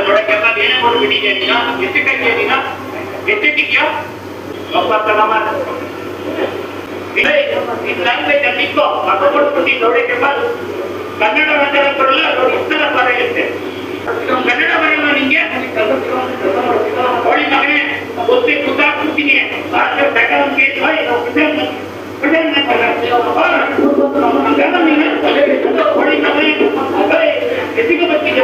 ನೋಡಕ್ಕೆ ಏನೇ ಕೊಡ್ಬಿಟ್ಟಿದ್ಯಾ ನೀನು ಎಷ್ಟಕ್ಕಾಗಿಯಾ ನೀನು ಎಷ್ಟಕ್ಕಿದ್ಯಾ ಲ್ಯಾಂಗ್ವೇಜ್ ಅಲ್ಲಿ ಇಕ್ಕೋ ಮಕ್ಕಳು ನೋಡಕ್ಕೆ ಕನ್ನಡ ಮಾತಾಡ ಬರಲ್ಲ ಇಷ್ಟರ ಪರ ಇರುತ್ತೆ ಕನ್ನಡ ಬರಲ್ಲ ನಿಂಗೆ ಹೋಳಿ ಮಗನೇ ಗೊತ್ತೇ ಕೂತಾಕ್ಬಿಡ್ತೀನಿ ಹೋಳಿ ಮಗನೇ ಎತ್ತಿಗೆ ಬರ್ತಿದ್ದೆ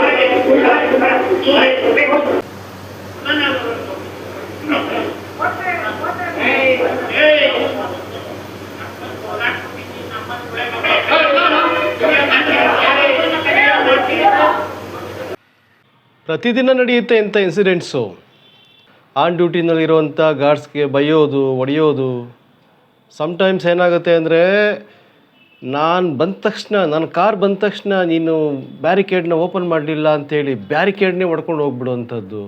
ಪ್ರತಿದಿನ ನಡೆಯುತ್ತೆ ಇಂಥ ಇನ್ಸಿಡೆಂಟ್ಸು. ಆನ್ ಡ್ಯೂಟಿನಲ್ಲಿರುವಂಥ ಗಾರ್ಡ್ಸ್ಗೆ ಬೈಯೋದು, ಹೊಡೆಯೋದು. ಸಮ್ಟೈಮ್ಸ್ ಏನಾಗುತ್ತೆ ಅಂದರೆ, ನನ್ನ ಕಾರ್ ಬಂದ ತಕ್ಷಣ ನೀನು ಬ್ಯಾರಿಕೇಡ್ನ ಓಪನ್ ಮಾಡಲಿಲ್ಲ ಅಂಥೇಳಿ ಬ್ಯಾರಿಕೇಡ್ನೇ ಹೊಡ್ಕೊಂಡು ಹೋಗ್ಬಿಡುವಂಥದ್ದು.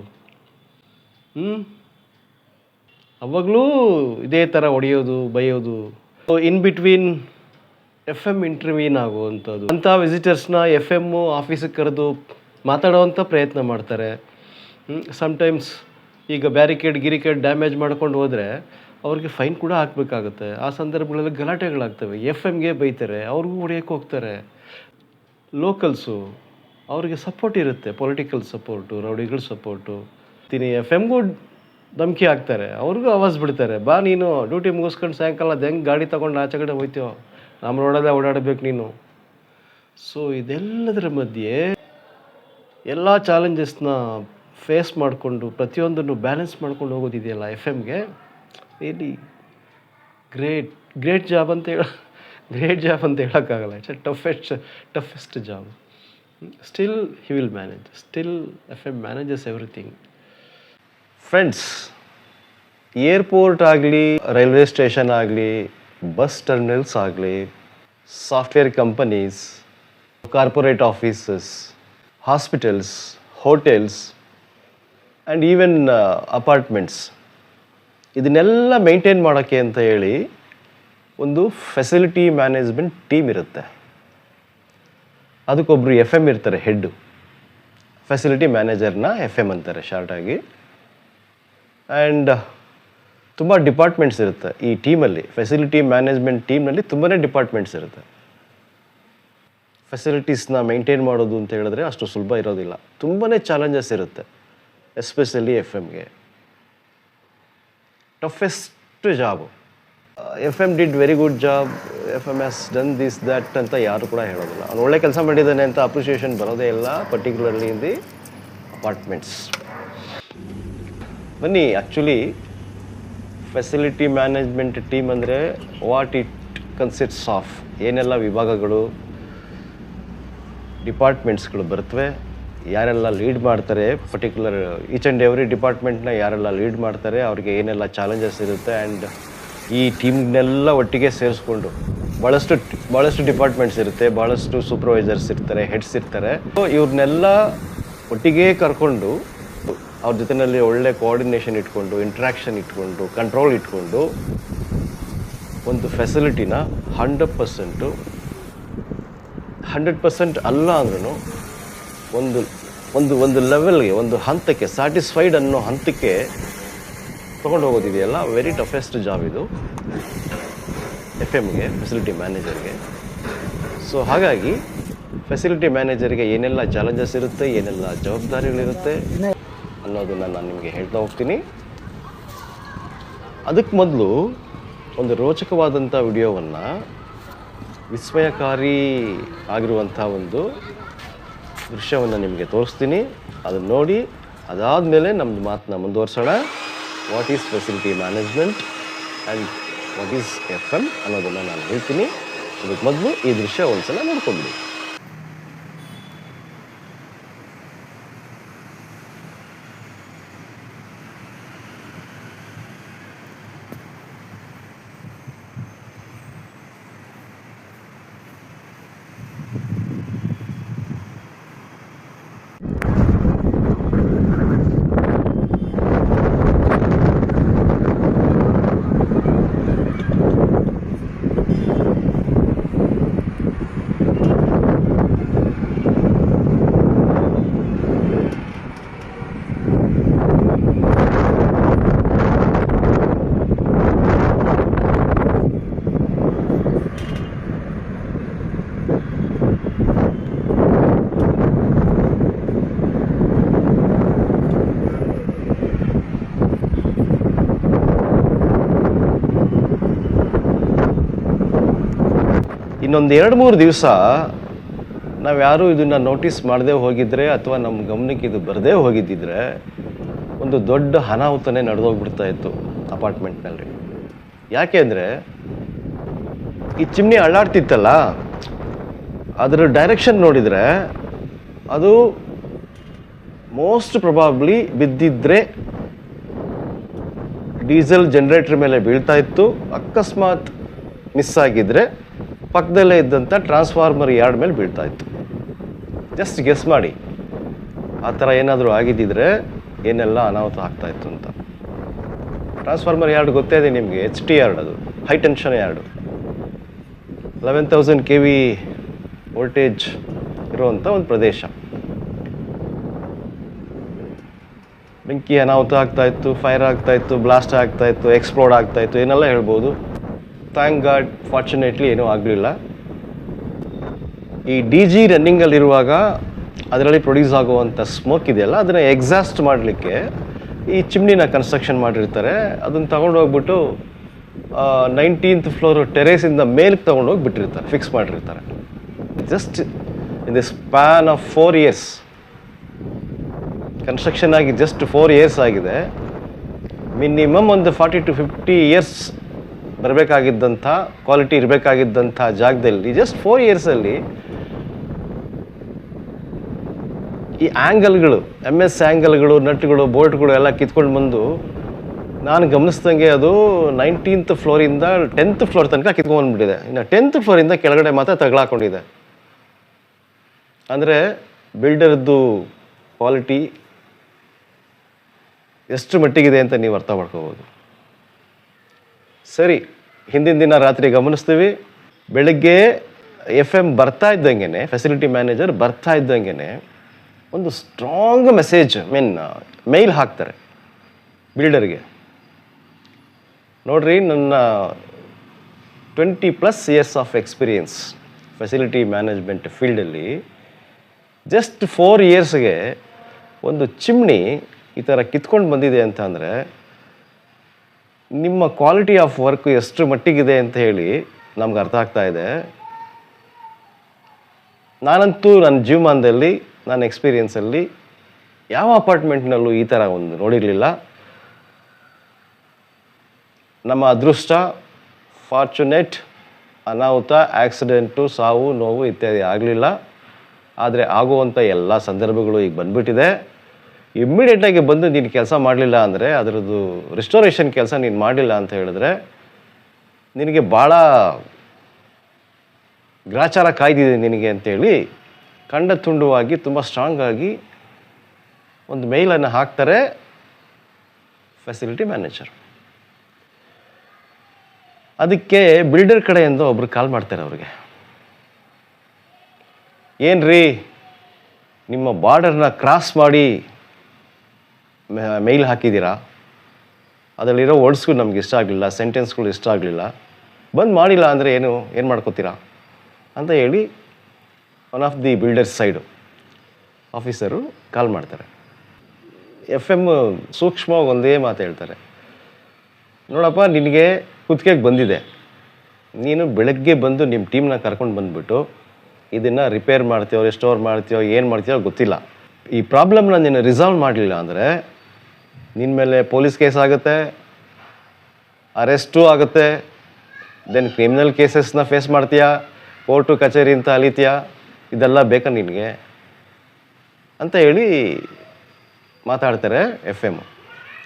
ಅವಾಗಲೂ ಇದೇ ಥರ ಹೊಡೆಯೋದು, ಬೈಯೋದು. ಇನ್ ಬಿಟ್ವೀನ್ FM ಇಂಟರ್ವ್ಯೂನ್ ಆಗುವಂಥದ್ದು. ಅಂಥ ವಿಸಿಟರ್ಸ್ನ FM ಆಫೀಸಿಗೆ ಕರೆದು ಮಾತಾಡೋವಂಥ ಪ್ರಯತ್ನ ಮಾಡ್ತಾರೆ. ಸಮ್ಟೈಮ್ಸ್ ಈಗ ಗಿರಿಕೇಡ್ ಡ್ಯಾಮೇಜ್ ಮಾಡ್ಕೊಂಡು ಹೋದರೆ ಅವ್ರಿಗೆ ಫೈನ್ ಕೂಡ ಹಾಕಬೇಕಾಗುತ್ತೆ. ಆ ಸಂದರ್ಭಗಳಲ್ಲಿ ಗಲಾಟೆಗಳಾಗ್ತವೆ. FMಗೆ ಬೈತಾರೆ, ಅವ್ರಿಗೂ ಹೊಡೆಯೋಕ್ಕೆ ಹೋಗ್ತಾರೆ. ಲೋಕಲ್ಸು ಅವ್ರಿಗೆ ಸಪೋರ್ಟ್ ಇರುತ್ತೆ, ಪೊಲಿಟಿಕಲ್ ಸಪೋರ್ಟು, ರೌಡಿಗಳ ಸಪೋರ್ಟು. FMಗೂ ಧಮಕಿ ಹಾಕ್ತಾರೆ, ಅವ್ರಿಗೂ ಆವಾಜ್ ಬಿಡ್ತಾರೆ, ಬಾ ನೀನು ಡ್ಯೂಟಿ ಮುಗಿಸ್ಕೊಂಡು ಸಾಯಂಕಾಲ ಅದು ಹೆಂಗೆ ಗಾಡಿ ತೊಗೊಂಡು ಆಚೆ ಕಡೆ ಹೋಯ್ತೀವೋ, ನಮ್ಮ ರೋಡಲ್ಲೇ ಓಡಾಡಬೇಕು ನೀನು. ಸೊ ಇದೆಲ್ಲದರ ಮಧ್ಯೆ ಎಲ್ಲ ಚಾಲೆಂಜಸ್ನ ಫೇಸ್ ಮಾಡಿಕೊಂಡು ಪ್ರತಿಯೊಂದನ್ನು ಬ್ಯಾಲೆನ್ಸ್ ಮಾಡ್ಕೊಂಡು ಹೋಗೋದಿದೆಯಲ್ಲ FMಗೆ, ರಿಯಲಿ ಗ್ರೇಟ್ ಜಾಬ್ ಅಂತ ಹೇಳೋಕ್ಕಾಗಲ್ಲ. It's toughest job. Still he will manage. Still FM manages everything. Friends, airport ಆಗಲಿ, ರೈಲ್ವೆ ಸ್ಟೇಷನ್ ಆಗಲಿ, ಬಸ್ ಟರ್ಮಿನಲ್ಸ್ ಆಗಲಿ, software companies, corporate offices, hospitals, hotels and even apartments, ಇದನ್ನೆಲ್ಲ ಮೇಂಟೈನ್ ಮಾಡೋಕ್ಕೆ ಅಂತ ಹೇಳಿ ಒಂದು ಫೆಸಿಲಿಟಿ ಮ್ಯಾನೇಜ್ಮೆಂಟ್ ಟೀಮ್ ಇರುತ್ತೆ. ಅದಕ್ಕೊಬ್ಬರು FM ಇರ್ತಾರೆ, ಹೆಡ್ಡು. ಫೆಸಿಲಿಟಿ ಮ್ಯಾನೇಜರ್ನ FM ಅಂತಾರೆ ಶಾರ್ಟಾಗಿ. ಆ್ಯಂಡ್ ತುಂಬ ಡಿಪಾರ್ಟ್ಮೆಂಟ್ಸ್ ಇರುತ್ತೆ ಈ ಟೀಮಲ್ಲಿ. ಫೆಸಿಲಿಟಿ ಮ್ಯಾನೇಜ್ಮೆಂಟ್ ಟೀಮ್ನಲ್ಲಿ ತುಂಬಾ ಡಿಪಾರ್ಟ್ಮೆಂಟ್ಸ್ ಇರುತ್ತೆ. ಫೆಸಿಲಿಟೀಸ್ನ ಮೇಂಟೈನ್ ಮಾಡೋದು ಅಂತ ಹೇಳಿದ್ರೆ ಅಷ್ಟು ಸುಲಭ ಇರೋದಿಲ್ಲ. ತುಂಬಾ ಚಾಲೆಂಜಸ್ ಇರುತ್ತೆ, ಎಸ್ಪೆಷಲಿ FMಗೆ. Toughest job. FM did very good job, FM has done this that ಅಂತ ಯಾರು ಕೂಡ ಹೇಳೋದಿಲ್ಲ. ಅವ್ನು ಒಳ್ಳೆ ಕೆಲಸ ಮಾಡಿದ್ದಾನೆ ಅಂತ ಅಪ್ರಿಷಿಯೇಷನ್ ಬರೋದೇ ಇಲ್ಲ, ಪರ್ಟಿಕ್ಯುಲರ್ಲಿ ಇನ್ ದಿ ಅಪಾರ್ಟ್ಮೆಂಟ್ಸ್. ಬನ್ನಿ, ಆ್ಯಕ್ಚುಲಿ ಫೆಸಿಲಿಟಿ ಮ್ಯಾನೇಜ್ಮೆಂಟ್ ಟೀಮ್ ಅಂದರೆ ವಾಟ್ ಇಟ್ ಕನ್ಸಿಸ್ಟ್ಸ್ ಆಫ್, ಏನೆಲ್ಲ ವಿಭಾಗಗಳು, ಡಿಪಾರ್ಟ್ಮೆಂಟ್ಸ್ಗಳು ಬರ್ತವೆ, ಯಾರೆಲ್ಲ ಲೀಡ್ ಮಾಡ್ತಾರೆ, ಪರ್ಟಿಕ್ಯುಲರ್ ಈಚ್ ಆ್ಯಂಡ್ ಎವ್ರಿ ಡಿಪಾರ್ಟ್ಮೆಂಟ್ನ ಯಾರೆಲ್ಲ ಲೀಡ್ ಮಾಡ್ತಾರೆ, ಅವ್ರಿಗೆ ಏನೆಲ್ಲ ಚಾಲೆಂಜಸ್ ಇರುತ್ತೆ. ಆ್ಯಂಡ್ ಈ ಟೀಮ್ನೆಲ್ಲ ಒಟ್ಟಿಗೆ ಸೇರಿಸ್ಕೊಂಡು ಭಾಳಷ್ಟು ಡಿಪಾರ್ಟ್ಮೆಂಟ್ಸ್ ಇರುತ್ತೆ, ಭಾಳಷ್ಟು ಸೂಪರ್ವೈಸರ್ಸ್ ಇರ್ತಾರೆ, ಹೆಡ್ಸ್ ಇರ್ತಾರೆ. ಸೊ ಇವ್ರನ್ನೆಲ್ಲ ಒಟ್ಟಿಗೆ ಕರ್ಕೊಂಡು ಅವ್ರ ಜೊತೆಯಲ್ಲಿ ಒಳ್ಳೆ ಕೋಆರ್ಡಿನೇಷನ್ ಇಟ್ಕೊಂಡು, ಇಂಟ್ರ್ಯಾಕ್ಷನ್ ಇಟ್ಕೊಂಡು, ಕಂಟ್ರೋಲ್ ಇಟ್ಕೊಂಡು ಒಂದು ಫೆಸಿಲಿಟಿನ 100% ಅಲ್ಲ ಅಂದ್ರೂ ಒಂದು ಲೆವೆಲ್ಗೆ, ಒಂದು ಹಂತಕ್ಕೆ, ಸ್ಯಾಟಿಸ್ಫೈಡ್ ಅನ್ನೋ ಹಂತಕ್ಕೆ ತೊಗೊಂಡು ಹೋಗೋದಿದೆಯಲ್ಲ, ವೆರಿ ಟಫೆಸ್ಟ್ ಜಾಬ್ ಇದು FMಗೆ, ಫೆಸಿಲಿಟಿ ಮ್ಯಾನೇಜರ್ಗೆ. ಸೊ ಹಾಗಾಗಿ ಫೆಸಿಲಿಟಿ ಮ್ಯಾನೇಜರ್ಗೆ ಏನೆಲ್ಲ ಚಾಲೆಂಜಸ್ ಇರುತ್ತೆ, ಏನೆಲ್ಲ ಜವಾಬ್ದಾರಿಗಳಿರುತ್ತೆ ಅನ್ನೋದನ್ನು ನಾನು ನಿಮಗೆ ಹೇಳ್ತಾ ಹೋಗ್ತೀನಿ. ಅದಕ್ಕೆ ಮೊದಲು ಒಂದು ರೋಚಕವಾದಂಥ ವಿಡಿಯೋವನ್ನು, ವಿಸ್ಮಯಕಾರಿ ಆಗಿರುವಂಥ ಒಂದು ದೃಶ್ಯವನ್ನು ನಿಮಗೆ ತೋರಿಸ್ತೀನಿ. ಅದನ್ನು ನೋಡಿ ಅದಾದಮೇಲೆ ನಮ್ಮದು ಮಾತನ್ನ ಮುಂದುವರ್ಸೋಣ. What is facility management and what is FM ಅನ್ನೋದನ್ನು ನಾನು ಹೇಳ್ತೀನಿ. ಅದಕ್ಕೆ ಮೊದಲು ಈ ದೃಶ್ಯ ಒಂದ್ಸಲ ನೋಡ್ಕೊಂಡ್ಬಿಡಿ. ಇನ್ನೊಂದು 2-3 ದಿವಸ ನಾವು ಯಾರೂ ಇದನ್ನು ನೋಟಿಸ್ ಮಾಡದೇ ಹೋಗಿದ್ರೆ ಅಥವಾ ನಮ್ಮ ಗಮನಕ್ಕೆ ಇದು ಬರದೇ ಹೋಗಿದ್ದಿದ್ರೆ ಒಂದು ದೊಡ್ಡ ಅನಾಹುತನೇ ನಡೆದೋಗ್ಬಿಡ್ತಾ ಇತ್ತು ಅಪಾರ್ಟ್ಮೆಂಟ್ನಲ್ಲಿ. ಯಾಕೆ ಅಂದರೆ ಈ ಚಿಮ್ನಿ ಅಳ್ಳಾಡ್ತಿತ್ತಲ್ಲ, ಅದರ ಡೈರೆಕ್ಷನ್ ನೋಡಿದರೆ ಅದು ಮೋಸ್ಟ್ ಪ್ರೊಬಾಬ್ಲಿ ಬಿದ್ದಿದ್ರೆ ಡೀಸೆಲ್ ಜನರೇಟರ್ ಮೇಲೆ ಬೀಳ್ತಾ ಇತ್ತು. ಅಕಸ್ಮಾತ್ ಮಿಸ್ ಆಗಿದ್ರೆ ಪಕ್ಕದಲ್ಲೇ ಇದ್ದಂಥ ಟ್ರಾನ್ಸ್ಫಾರ್ಮರ್ ಯಾರ್ಡ್ ಮೇಲೆ ಬೀಳ್ತಾ ಇತ್ತು. ಜಸ್ಟ್ ಗೆಸ್ ಮಾಡಿ, ಆ ಥರ ಏನಾದರೂ ಆಗಿದ್ದಿದ್ರೆ ಏನೆಲ್ಲ ಅನಾಹುತ ಆಗ್ತಾ ಇತ್ತು ಅಂತ. ಟ್ರಾನ್ಸ್ಫಾರ್ಮರ್ ಯಾರ್ಡ್ ಗೊತ್ತೇ ಇದೆ ನಿಮಗೆ, HT ಯಾರ್ಡ್, ಅದು high tension yard. 11,000 kV voltage ಇರುವಂಥ ಒಂದು ಪ್ರದೇಶ. ಬೆಂಕಿ ಅನಾಹುತ ಆಗ್ತಾ ಇತ್ತು, ಫೈರ್ ಆಗ್ತಾ ಇತ್ತು, ಬ್ಲಾಸ್ಟ್ ಆಗ್ತಾ ಇತ್ತು, ಎಕ್ಸ್ಪ್ಲೋಡ್ ಆಗ್ತಾ ಇತ್ತು, ಏನೆಲ್ಲ ಹೇಳ್ಬೋದು. ಥ್ಯಾಂಕ್ ಗಾಡ್, ಫಾರ್ಚುನೇಟ್ಲಿ ಏನೂ ಆಗಲಿಲ್ಲ. ಈ DG ರನ್ನಿಂಗಲ್ಲಿರುವಾಗ ಅದರಲ್ಲಿ ಪ್ರೊಡ್ಯೂಸ್ ಆಗುವಂಥ ಸ್ಮೋಕ್ ಇದೆಯಲ್ಲ, ಅದನ್ನು ಎಕ್ಸಾಸ್ಟ್ ಮಾಡಲಿಕ್ಕೆ ಈ ಚಿಮ್ನಿನ ಕನ್ಸ್ಟ್ರಕ್ಷನ್ ಮಾಡಿರ್ತಾರೆ. ಅದನ್ನು ತಗೊಂಡೋಗ್ಬಿಟ್ಟು 19th ಫ್ಲೋರ್ ಟೆರೇಸಿಂದ ಮೇಲ್ಗೆ ತೊಗೊಂಡೋಗಿ ಬಿಟ್ಟಿರ್ತಾರೆ, ಫಿಕ್ಸ್ ಮಾಡಿರ್ತಾರೆ. Just in the span of 4 years, construction ಆಗಿ ಜಸ್ಟ್ 4 years ಆಗಿದೆ. ಮಿನಿಮಮ್ ಒಂದು 40 to 50 years ಬರಬೇಕಾಗಿದ್ದಂಥ ಕ್ವಾಲಿಟಿ ಇರಬೇಕಾಗಿದ್ದಂಥ ಜಾಗದಲ್ಲಿ ಜಸ್ಟ್ 4 yearsಲ್ಲಿ ಈ ಆ್ಯಂಗಲ್ಗಳು, MS ಆ್ಯಂಗಲ್ಗಳು, ನಟ್ಗಳು, ಬೋಲ್ಟ್ಗಳು ಎಲ್ಲ ಕಿತ್ಕೊಂಡು ಬಂದು, ನಾನು ಗಮನಿಸ್ದಂಗೆ ಅದು 19th ಫ್ಲೋರಿಂದ 10th ಫ್ಲೋರ್ ತನಕ ಕಿತ್ಕೊಂಡ್ಬಂದ್ಬಿಟ್ಟಿದೆ. ಇನ್ನು 10th ಫ್ಲೋರಿಂದ ಕೆಳಗಡೆ ಮಾತ್ರ ತಗಲಾಕೊಂಡಿದೆ. ಅಂದರೆ ಬಿಲ್ಡರ್ದು ಕ್ವಾಲಿಟಿ ಎಷ್ಟು ಮಟ್ಟಿಗಿದೆ ಅಂತ ನೀವು ಅರ್ಥ ಮಾಡ್ಕೋಬೋದು. ಸರಿ, ಹಿಂದಿನ ದಿನ ರಾತ್ರಿ ಗಮನಿಸ್ತೀವಿ, ಬೆಳಗ್ಗೆ FM ಬರ್ತಾ ಇದ್ದಂಗೆ, ಫೆಸಿಲಿಟಿ ಮ್ಯಾನೇಜರ್ ಬರ್ತಾ ಇದ್ದಂಗೆ ಒಂದು ಸ್ಟ್ರಾಂಗ್ ಮೆಸೇಜ್ ಮೇಲ್ ಹಾಕ್ತಾರೆ ಬಿಲ್ಡರ್ಗೆ. ನೋಡ್ರಿ, ನನ್ನ 20+ years of experience facility management ಫೀಲ್ಡಲ್ಲಿ ಜಸ್ಟ್ 4 yearsಗೆ ಒಂದು ಚಿಮ್ನಿ ಈ ಥರ ಕಿತ್ಕೊಂಡು ಬಂದಿದೆ ಅಂತ ಅಂದರೆ ನಿಮ್ಮ ಕ್ವಾಲಿಟಿ ಆಫ್ ವರ್ಕ್ ಎಷ್ಟು ಮಟ್ಟಿಗಿದೆ ಅಂತ ಹೇಳಿ ನಮ್ಗೆ ಅರ್ಥ ಆಗ್ತಾ ಇದೆ. ನಾನಂತೂ ನನ್ನ ಜೀವಮಾನದಲ್ಲಿ, ನನ್ನ ಎಕ್ಸ್ಪೀರಿಯನ್ಸಲ್ಲಿ ಯಾವ ಅಪಾರ್ಟ್ಮೆಂಟ್ನಲ್ಲೂ ಈ ಥರ ಒಂದು ನೋಡಿರಲಿಲ್ಲ. ನಮ್ಮ ಅದೃಷ್ಟ, ಫಾರ್ಚುನೇಟ್, ಅನಾಹುತ, ಆಕ್ಸಿಡೆಂಟು, ಸಾವು ನೋವು ಇತ್ಯಾದಿ ಆಗಲಿಲ್ಲ. ಆದರೆ ಆಗುವಂಥ ಎಲ್ಲ ಸಂದರ್ಭಗಳು ಈಗ ಬಂದ್ಬಿಟ್ಟಿದೆ. ಇಮ್ಮಿಡಿಯೇಟಾಗಿ ಬಂದು ನೀನು ಕೆಲಸ ಮಾಡಲಿಲ್ಲ ಅಂದರೆ, ಅದರದ್ದು ರಿಸ್ಟೋರೇಷನ್ ಕೆಲಸ ನೀನು ಮಾಡಲಿಲ್ಲ ಅಂತ ಹೇಳಿದ್ರೆ ನಿನಗೆ ಭಾಳ ಗ್ರಾಚಾರ ಕಾಯ್ದಿದೆ ನಿನಗೆ ಅಂತೇಳಿ ಕಂಡ ತುಂಡುವಾಗಿ ತುಂಬ ಸ್ಟ್ರಾಂಗ್ ಆಗಿ ಒಂದು ಮೇಲನ್ನು ಹಾಕ್ತಾರೆ ಫೆಸಿಲಿಟಿ ಮ್ಯಾನೇಜರ್. ಅದಕ್ಕೆ ಬಿಲ್ಡರ್ ಕಡೆಯಿಂದ ಒಬ್ರು ಕಾಲ್ ಮಾಡ್ತಾರೆ ಅವ್ರಿಗೆ. ಏನ್ರಿ, ನಿಮ್ಮ ಬಾರ್ಡರ್ನ ಕ್ರಾಸ್ ಮಾಡಿ ಮೇಲ್ ಹಾಕಿದ್ದೀರಾ, ಅದರಲ್ಲಿರೋ ವರ್ಡ್ಸ್ಗಳು ನಮ್ಗೆ ಇಷ್ಟ ಆಗಲಿಲ್ಲ, ಸೆಂಟೆನ್ಸ್ಗಳು ಇಷ್ಟ ಆಗಲಿಲ್ಲ, ಬಂದು ಮಾಡಿಲ್ಲ ಅಂದರೆ ಏನು ಮಾಡ್ಕೋತೀರಾ ಅಂತ ಹೇಳಿ one of the builders side officer call ಮಾಡ್ತಾರೆ. FM ಸೂಕ್ಷ್ಮವಾಗಿ ಒಂದೇ ಮಾತು ಹೇಳ್ತಾರೆ, ನೋಡಪ್ಪ, ನಿನಗೆ ಕುತ್ತಿಗೆಗೆ ಬಂದಿದೆ, ನೀನು ಬೆಳಗ್ಗೆ ಬಂದು ನಿಮ್ಮ ಟೀಮ್ನ ಕರ್ಕೊಂಡು ಬಂದುಬಿಟ್ಟು ಇದನ್ನು ರಿಪೇರ್ ಮಾಡ್ತೀಯೋ, ರೆಸ್ಟೋರ್ ಮಾಡ್ತೀಯೋ, ಏನು ಮಾಡ್ತೀಯೋ ಗೊತ್ತಿಲ್ಲ. ಈ ಪ್ರಾಬ್ಲಮ್ನ ನೀನು ರಿಸಾಲ್ವ್ ಮಾಡಲಿಲ್ಲ ಅಂದರೆ ನಿನ್ನ ಮೇಲೆ ಪೊಲೀಸ್ ಕೇಸ್ ಆಗುತ್ತೆ, ಅರೆಸ್ಟು ಆಗುತ್ತೆ, ದೆನ್ ಕ್ರಿಮಿನಲ್ ಕೇಸಸ್ನ ಫೇಸ್ ಮಾಡ್ತೀಯಾ, ಕೋರ್ಟು ಕಚೇರಿ ಅಂತ ಅಲಿತೀಯಾ, ಇದೆಲ್ಲ ಬೇಕಾ ನಿನಗೆ ಅಂತ ಹೇಳಿ ಮಾತಾಡ್ತಾರೆ FM.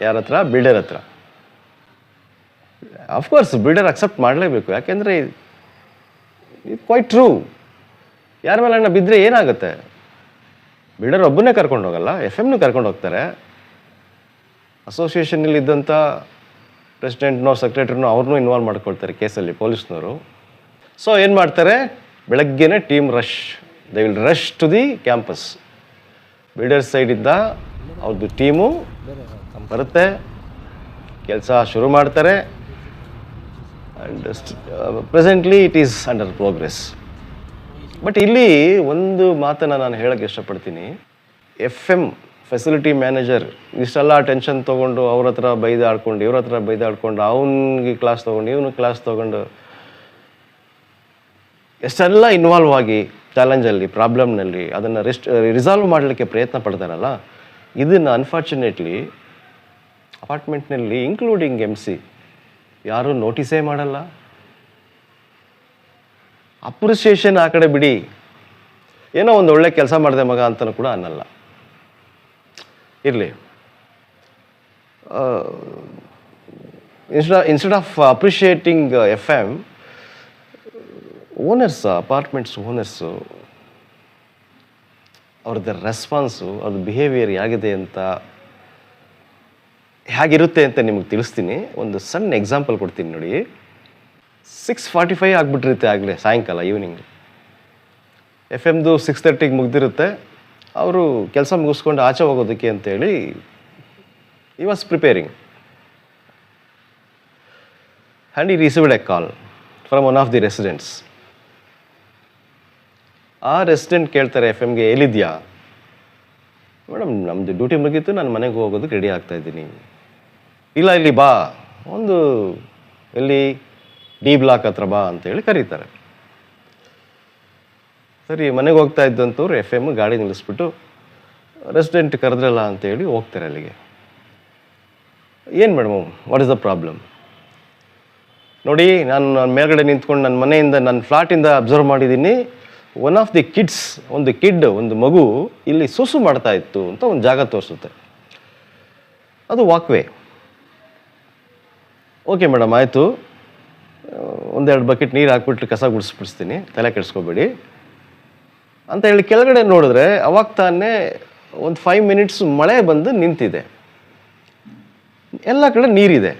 ಯಾರ ಹತ್ರ? ಬಿಲ್ಡರ್ ಹತ್ರ. ಅಫ್ಕೋರ್ಸ್ ಬಿಲ್ಡರ್ ಅಕ್ಸೆಪ್ಟ್ ಮಾಡಲೇಬೇಕು, ಯಾಕೆಂದರೆ ಇದು ಕ್ವೈಟ್ ಟ್ರೂ. ಯಾರ ಮೇಲೆ ಅಣ್ಣ ಬಿದ್ದರೆ ಏನಾಗುತ್ತೆ? ಬಿಲ್ಡರ್ ಒಬ್ಬನೇ ಕರ್ಕೊಂಡು ಹೋಗಲ್ಲ, FM ಕರ್ಕೊಂಡು ಹೋಗ್ತಾರೆ. ಅಸೋಸಿಯೇಷನಲ್ಲಿದ್ದಂಥ ಪ್ರೆಸಿಡೆಂಟ್ನೋ ಸೆಕ್ರೆಟರಿನೋ ಅವ್ರನ್ನೂ ಇನ್ವಾಲ್ವ್ ಮಾಡ್ಕೊಳ್ತಾರೆ ಕೇಸಲ್ಲಿ ಪೊಲೀಸ್ನವರು. ಸೊ ಏನು ಮಾಡ್ತಾರೆ, ಬೆಳಗ್ಗೆನೇ team rush, they will rush to the campus. Builder ಸೈಡಿಂದ ಅವ್ರದ್ದು ಟೀಮು ಬರುತ್ತೆ, ಕೆಲಸ ಶುರು ಮಾಡ್ತಾರೆ. And presently it is under progress. But ಇಲ್ಲಿ ಒಂದು ಮಾತನ್ನು ನಾನು ಹೇಳೋಕ್ಕೆ ಇಷ್ಟಪಡ್ತೀನಿ. FM ಫೆಸಿಲಿಟಿ ಮ್ಯಾನೇಜರ್ ಇಷ್ಟೆಲ್ಲ ಟೆನ್ಷನ್ ತೊಗೊಂಡು ಅವ್ರ ಹತ್ರ ಬೈದಾಡ್ಕೊಂಡು, ಇವ್ರ ಹತ್ರ ಬೈದಾಡ್ಕೊಂಡು, ಅವನಿಗೆ ಕ್ಲಾಸ್ ತೊಗೊಂಡು, ಇವನು ಕ್ಲಾಸ್ ತೊಗೊಂಡು ಎಷ್ಟೆಲ್ಲ ಇನ್ವಾಲ್ವ್ ಆಗಿ ಚಾಲೆಂಜಲ್ಲಿ ಪ್ರಾಬ್ಲಮ್ನಲ್ಲಿ ಅದನ್ನು ರಿಸಾಲ್ವ್ ಮಾಡಲಿಕ್ಕೆ ಪ್ರಯತ್ನ ಪಡ್ತಾರಲ್ಲ, ಇದನ್ನು ಅನ್ಫಾರ್ಚುನೇಟ್ಲಿ ಅಪಾರ್ಟ್ಮೆಂಟ್ನಲ್ಲಿ ಇನ್ಕ್ಲೂಡಿಂಗ್ MC ಯಾರೂ ನೋಟಿಸೇ ಮಾಡಲ್ಲ. ಅಪ್ರಿಸಿಯೇಷನ್ ಆ ಕಡೆ ಬಿಡಿ, ಏನೋ ಒಂದು ಒಳ್ಳೆ ಕೆಲಸ ಮಾಡಿದೆ ಮಗ ಅಂತಲೂ ಕೂಡ ಅನ್ನಲ್ಲ. ಇರಲಿ, instead of appreciating FM, owners, apartments owners ಅವ್ರದ್ದು ರೆಸ್ಪಾನ್ಸು, ಅವ್ರದ್ದು ಬಿಹೇವಿಯರ್ ಹೇಗಿದೆ ಅಂತ, ಹೇಗಿರುತ್ತೆ ಅಂತ ನಿಮಗೆ ತಿಳಿಸ್ತೀನಿ. ಒಂದು ಸಣ್ಣ ಎಕ್ಸಾಂಪಲ್ ಕೊಡ್ತೀನಿ ನೋಡಿ. 6:45 ಆಗಿಬಿಟ್ಟಿರುತ್ತೆ ಆಗಲೇ, ಸಾಯಂಕಾಲ ಈವ್ನಿಂಗ್. FMದು 6:30ಗೆ ಮುಗ್ದಿರುತ್ತೆ. ಅವರು ಕೆಲಸ ಮುಗಿಸ್ಕೊಂಡು ಆಚೆ ಹೋಗೋದಕ್ಕೆ ಅಂತೇಳಿ he was preparing and he received a call from one of the residents. ಆ ರೆಸಿಡೆಂಟ್ ಕೇಳ್ತಾರೆ FMಗೆ, ಎಲ್ಲಿದ್ಯಾ? ಮೇಡಮ್ ನಮ್ಮದು ಡ್ಯೂಟಿ ಮುಗೀತು, ನಾನು ಮನೆಗೆ ಹೋಗೋದಕ್ಕೆ ರೆಡಿ ಆಗ್ತಾ ಇದ್ದೀನಿ. ಇಲ್ಲ ಇಲ್ಲಿ ಬಾ, ಒಂದು ಎಲ್ಲಿ D ಬ್ಲಾಕ್ ಹತ್ರ ಬಾ ಅಂತೇಳಿ ಕರೀತಾರೆ. ಸರಿ, ಮನೆಗೆ ಹೋಗ್ತಾ ಇದ್ದಂಥವ್ರು FM ಗಾಡಿ ನಿಲ್ಲಿಸ್ಬಿಟ್ಟು ರೆಸಿಡೆಂಟ್ ಕರೆದ್ರಲ್ಲ ಅಂತೇಳಿ ಹೋಗ್ತಾರೆ ಅಲ್ಲಿಗೆ. ಏನು madam, what is the problem? ನೋಡಿ, ನಾನು ಮೇಲ್ಗಡೆ ನಿಂತ್ಕೊಂಡು ನನ್ನ ಮನೆಯಿಂದ, ನನ್ನ ಫ್ಲಾಟಿಂದ ಅಬ್ಸರ್ವ್ ಮಾಡಿದ್ದೀನಿ, ಒನ್ ಆಫ್ ದಿ ಕಿಡ್ಸ್, ಒಂದು ಮಗು ಇಲ್ಲಿ ಸುಸು ಮಾಡ್ತಾ ಇತ್ತು ಅಂತ ಒಂದು ಜಾಗ ತೋರಿಸುತ್ತೆ. ಅದು ವಾಕ್ವೇ. ಓಕೆ ಮೇಡಮ್, ಆಯಿತು, ಒಂದೆರಡು ಬಕೆಟ್ ನೀರು ಹಾಕ್ಬಿಟ್ಟು ಕಸ ಗುಡಿಸ್ಬಿಡಿಸ್ತೀನಿ, ತಲೆ ಕೆಡಿಸ್ಕೋಬೇಡಿ ಅಂತ ಹೇಳಿ ಕೆಳಗಡೆ ನೋಡಿದ್ರೆ ಅವಾಗ ತಾನೇ ಒಂದು 5 ಮಿನಿಟ್ಸ್ ಮಳೆ ಬಂದು ನಿಂತಿದೆ. ಎಲ್ಲ ಕಡೆ ನೀರಿದೆ.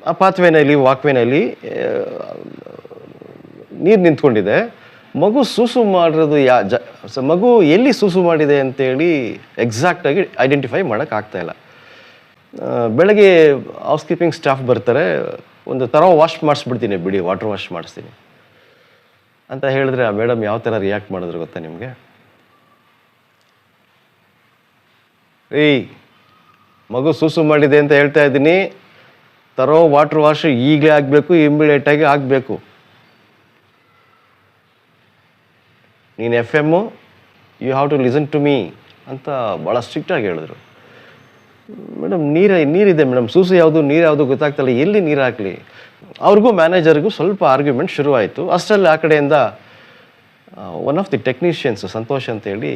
ಆ ಪಾತ್ವೇನಲ್ಲಿ, ವಾಕ್ವೇನಲ್ಲಿ ನೀರು ನಿಂತ್ಕೊಂಡಿದೆ. ಮಗು ಸೂಸು ಮಾಡಿರೋದು ಮಗು ಎಲ್ಲಿ ಸೂಸು ಮಾಡಿದೆ ಅಂತೇಳಿ ಎಕ್ಸಾಕ್ಟಾಗಿ ಐಡೆಂಟಿಫೈ ಮಾಡೋಕ್ಕಾಗ್ತಾಯಿಲ್ಲ. ಬೆಳಗ್ಗೆ ಹೌಸ್ ಕೀಪಿಂಗ್ ಸ್ಟಾಫ್ ಬರ್ತಾರೆ, ಒಂದು ಥರ ವಾಶ್ ಮಾಡಿಸ್ಬಿಡ್ತೀನಿ ಬಿಡಿ, ವಾಟರ್ ವಾಶ್ ಮಾಡಿಸ್ತೀನಿ ಅಂತ ಹೇಳಿದ್ರೆ ಆ ಮೇಡಮ್ ಯಾವ ಥರ ರಿಯಾಕ್ಟ್ ಮಾಡಿದ್ರು ಗೊತ್ತಾ ನಿಮಗೆ? ಮಗು ಸೂಸು ಮಾಡಿದೆ ಅಂತ ಹೇಳ್ತಾ ಇದ್ದೀನಿ, ತರೋ ವಾಟರ್ ವಾಶ್ ಈಗಲೇ ಆಗಬೇಕು, ಇಮಿಡಿಯೇಟಾಗಿ ಆಗಬೇಕು. ನೀನು FM, you have to listen to me ಅಂತ ಭಾಳ ಸ್ಟ್ರಿಕ್ಟಾಗಿ ಹೇಳಿದ್ರು. ಮೇಡಮ್ ನೀರಿದೆ ಮೇಡಮ್, ಸೂಸು ಯಾವುದು ನೀರು ಯಾವುದು ಗೊತ್ತಾಗ್ತಲ್ಲ, ಎಲ್ಲಿ ನೀರು ಹಾಕಲಿ? ಅವ್ರಿಗೂ ಮ್ಯಾನೇಜರ್ಗೂ ಸ್ವಲ್ಪ ಆರ್ಗ್ಯುಮೆಂಟ್ ಶುರುವಾಯಿತು. ಅಷ್ಟರಲ್ಲಿ ಆ ಕಡೆಯಿಂದ one of the technicians, Santosh ಅಂತೇಳಿ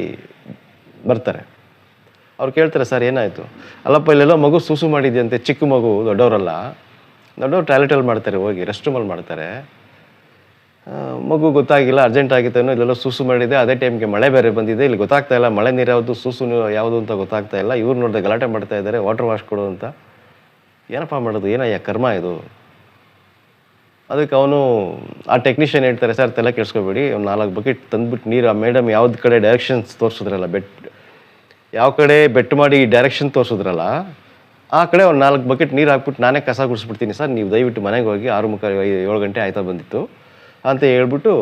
ಬರ್ತಾರೆ. ಅವ್ರು ಕೇಳ್ತಾರೆ, ಸರ್ ಏನಾಯಿತು? ಅಲ್ಲಪ್ಪ, ಇಲ್ಲೆಲ್ಲ ಮಗು ಸೂಸು ಮಾಡಿದ್ಯಂತೆ. ಚಿಕ್ಕ ಮಗು, ದೊಡ್ಡವರಲ್ಲ, ದೊಡ್ಡವ್ರು ಟಾಯ್ಲೆಟಲ್ಲಿ ಮಾಡ್ತಾರೆ, ಹೋಗಿ ರೆಸ್ಟ್ ರೂಮಲ್ಲಿ ಮಾಡ್ತಾರೆ. ಮಗು ಗೊತ್ತಾಗಿಲ್ಲ, ಅರ್ಜೆಂಟ್ ಆಗಿತ್ತೇನೋ, ಇಲ್ಲೆಲ್ಲ ಸೂಸು ಮಾಡಿದೆ. ಅದೇ ಟೈಮ್ಗೆ ಮಳೆ ಬೇರೆ ಬಂದಿದೆ, ಇಲ್ಲಿ ಗೊತ್ತಾಗ್ತಾ ಇಲ್ಲ ಮಳೆ ನೀರು ಯಾವುದು ಸೂಸು ಯಾವುದು ಅಂತ ಗೊತ್ತಾಗ್ತಾ ಇಲ್ಲ. ಇವ್ರು ನೋಡಿದ್ರೆ ಗಲಾಟೆ ಮಾಡ್ತಾ ಇದ್ದಾರೆ, ವಾಟರ್ ವಾಶ್ ಕೊಡು ಅಂತ. ಏನಪ್ಪ ಮಾಡೋದು, ಏನಯ್ಯ ಕರ್ಮ ಇದು? ಅದಕ್ಕೆ ಅವನು, ಆ ಟೆಕ್ನಿಷಿಯನ್ ಹೇಳ್ತಾರೆ, ಸರ್ ತಲೆ ಕೆಡಿಸ್ಕೋಬೇಡಿ, ಒಂದು 4 ಬಕೆಟ್ ತಂದುಬಿಟ್ಟು ನೀರು, ಆ ಮೇಡಮ್ ಯಾವ್ದು ಕಡೆ ಡೈರೆಕ್ಷನ್ಸ್ ತೋರಿಸಿದ್ರಲ್ಲ, ಯಾವ ಕಡೆ ಬೆಟ್ ಮಾಡಿ ಡೈರೆಕ್ಷನ್ ತೋರಿಸಿದ್ರಲ್ಲ, ಆ ಕಡೆ ಒಂದು 4 ಬಕೆಟ್ ನೀರು ಹಾಕ್ಬಿಟ್ಟು ನಾನೇ ಕಸ ಗುಡಿಸ್ಬಿಡ್ತೀನಿ ಸರ್, ನೀವು ದಯವಿಟ್ಟು ಮನೆಗೆ ಹೋಗಿ 6:45 7 ಗಂಟೆ ಆಯ್ತಾ ಬಂದಿತ್ತು ಅಂತ ಹೇಳ್ಬಿಟ್ಟು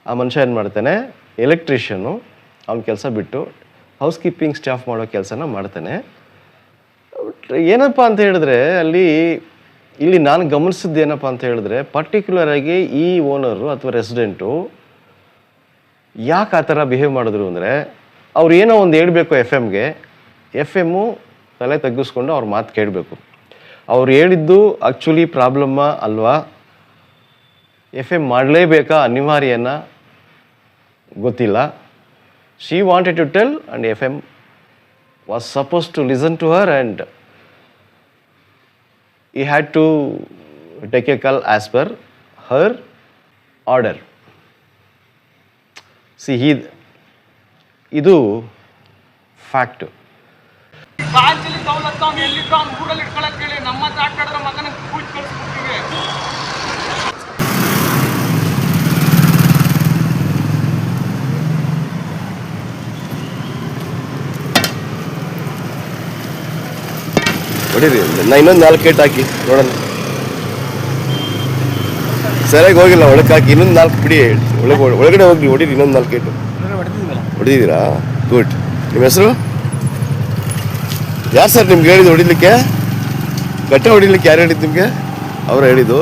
ಆ ಮನುಷ್ಯ ಏನು ಮಾಡ್ತಾನೆ, ಎಲೆಕ್ಟ್ರಿಷಿಯನ್ನು ಅವ್ನ ಕೆಲಸ ಬಿಟ್ಟು ಹೌಸ್ ಕೀಪಿಂಗ್ ಸ್ಟಾಫ್ ಮಾಡೋ ಕೆಲಸನ ಮಾಡ್ತಾನೆ. ಏನಪ್ಪ ಅಂತ ಹೇಳಿದ್ರೆ ಇಲ್ಲಿ ನಾನು ಗಮನಿಸಿದ್ದು ಏನಪ್ಪ ಅಂತ ಹೇಳಿದ್ರೆ, ಪರ್ಟಿಕ್ಯುಲರಾಗಿ ಈ ಓನರು ಅಥವಾ ರೆಸಿಡೆಂಟು ಯಾಕೆ ಆ ಥರ ಬಿಹೇವ್ ಮಾಡಿದ್ರು ಅಂದರೆ, ಅವ್ರು ಏನೋ ಒಂದು ಹೇಳ್ಬೇಕು FMಗೆ, FMು ತಲೆ ತಗ್ಗಿಸ್ಕೊಂಡು ಅವ್ರ ಮಾತು ಕೇಳಬೇಕು. ಅವ್ರು ಹೇಳಿದ್ದು ಆ್ಯಕ್ಚುಲಿ ಪ್ರಾಬ್ಲಮ್ಮ ಅಲ್ವಾ, FM ಮಾಡಲೇಬೇಕಾ ಅನಿವಾರ್ಯನ ಗೊತ್ತಿಲ್ಲ. She wanted to tell and FM was suppose to listen to her and he had to take a call as per her order. See, ಇದು ಫ್ಯಾಕ್ಟ್. ರಾಜ್ಯದಲ್ಲಿ ಸವಲತ್ತು ಅವ್ನು ಎಲ್ಲಿದ್ದು ಅವ್ನು ಊರಲ್ಲಿ ಇಟ್ಕೊಳಕ್ ಹೇಳಿ, ನಮ್ಮ ಹತ್ರ ಆಟಾಡಿದ್ರೆ ಮಗನಿಗೆ ಕೂಚ್ ಕಳಿಸ್ಬಿಡ್ತೀವಿ. ಹೊಡೀರಿ, ನಾ ಇನ್ನೊಂದು 4 ಗೇಟ್ ಹಾಕಿ ನೋಡೋಣ. ಸರಿಯಾಗಿ ಹೋಗಿಲ್ಲ, ಒಳಗೆ ಹಾಕಿ ಇನ್ನೊಂದು 4 ಬಿಡಿ, ಒಳಗಡೆ ಹೋಗಿ ಹೊಡೀರಿ, ಇನ್ನೊಂದು 4 ಗೇಟು ಹೊಡೆದಿದ್ದೀರಾ? ಗುಡ್. ನಿಮ್ಮ ಹೆಸರು ಯಾರು ಸರ್? ನಿಮ್ಗೆ ಹೇಳಿದ್ದು ಹೊಡಿಲಿಕ್ಕೆ, ಗಟ್ಟೆ ಹೊಡಿಲಿಕ್ಕೆ ಯಾರು ಹೇಳಿದ್ದು ನಿಮಗೆ? ಅವ್ರು ಹೇಳಿದ್ದು?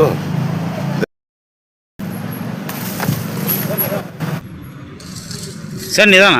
ಸರ್ ನಿಧಾನ.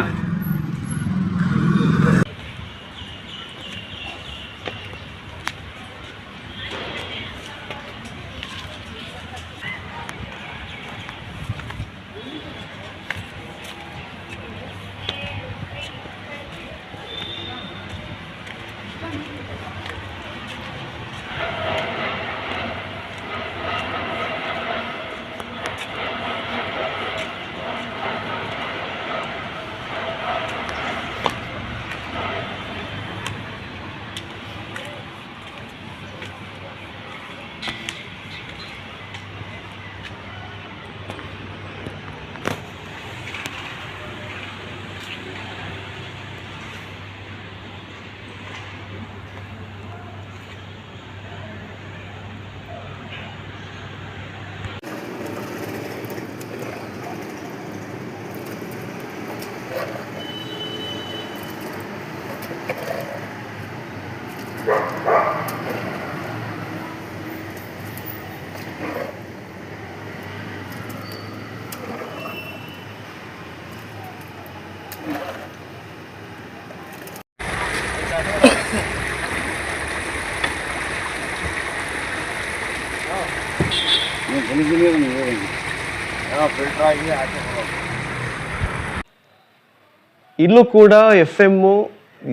ಇಲ್ಲೂ ಕೂಡ ಎಫ್ ಎಮ್ಮು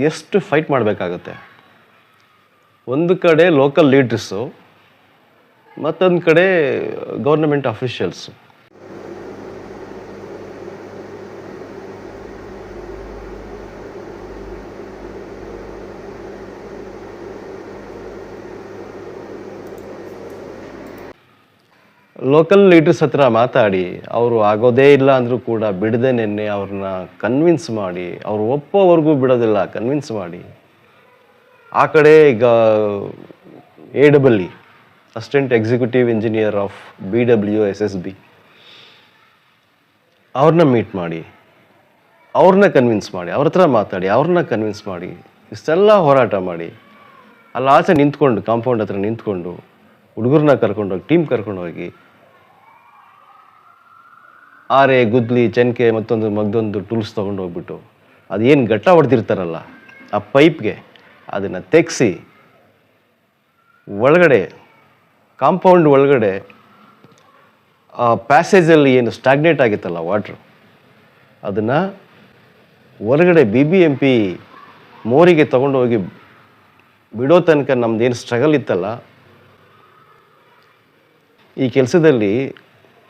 ಎಷ್ಟು ಫೈಟ್ ಮಾಡಬೇಕಾಗತ್ತೆ. ಒಂದು ಕಡೆ ಲೋಕಲ್ ಲೀಡರ್ಸು, ಮತ್ತೊಂದು ಕಡೆ ಗೌರ್ನಮೆಂಟ್ ಅಫಿಷಿಯಲ್ಸು. ಲೋಕಲ್ ಲೀಡರ್ಸ್ ಹತ್ರ ಮಾತಾಡಿ ಅವರು ಆಗೋದೇ ಇಲ್ಲ ಅಂದರೂ ಕೂಡ ಬಿಡದೆ ನೆನ್ನೆ ಅವ್ರನ್ನ ಕನ್ವಿನ್ಸ್ ಮಾಡಿ, ಅವ್ರು ಒಪ್ಪೋವರೆಗೂ ಬಿಡೋದಿಲ್ಲ, ಕನ್ವಿನ್ಸ್ ಮಾಡಿ. ಆ ಕಡೆ ಈಗ AEE assistant executive engineer of BWSSB ಅವ್ರನ್ನ ಮೀಟ್ ಮಾಡಿ, ಅವ್ರನ್ನ ಕನ್ವಿನ್ಸ್ ಮಾಡಿ, ಅವ್ರ ಹತ್ರ ಮಾತಾಡಿ, ಅವ್ರನ್ನ ಕನ್ವಿನ್ಸ್ ಮಾಡಿ, ಇಷ್ಟೆಲ್ಲ ಹೋರಾಟ ಮಾಡಿ ಅಲ್ಲಿ ಆಚೆ ನಿಂತ್ಕೊಂಡು, ಕಾಂಪೌಂಡ್ ಹತ್ರ ನಿಂತ್ಕೊಂಡು ಹುಡುಗರನ್ನ ಕರ್ಕೊಂಡೋಗಿ, ಟೀಮ್ ಕರ್ಕೊಂಡೋಗಿ ಆರೆ, ಗುದ್ಲಿ, ಚೆನ್ಕೆ ಮತ್ತೊಂದು ಮಗ್ದೊಂದು ಟೂಲ್ಸ್ ತೊಗೊಂಡು ಹೋಗ್ಬಿಟ್ಟು ಅದೇನು ಗಟ್ಟ ಹೊಡೆದಿರ್ತಾರಲ್ಲ ಆ ಪೈಪ್ಗೆ ಅದನ್ನು ತೆಗೆಸಿ ಒಳಗಡೆ, ಕಾಂಪೌಂಡ್ ಒಳಗಡೆ ಆ ಪ್ಯಾಸೇಜಲ್ಲಿ ಏನು ಸ್ಟಾಗ್ನೇಟ್ ಆಗಿತ್ತಲ್ಲ ವಾಟ್ರು, ಅದನ್ನು ಹೊರಗಡೆ BBMP ಮೋರಿಗೆ ತೊಗೊಂಡು ಹೋಗಿ ಬಿಡೋ ತನಕ ನಮ್ದೇನು ಸ್ಟ್ರಗಲ್ ಇತ್ತಲ್ಲ, ಈ ಕೆಲಸದಲ್ಲಿ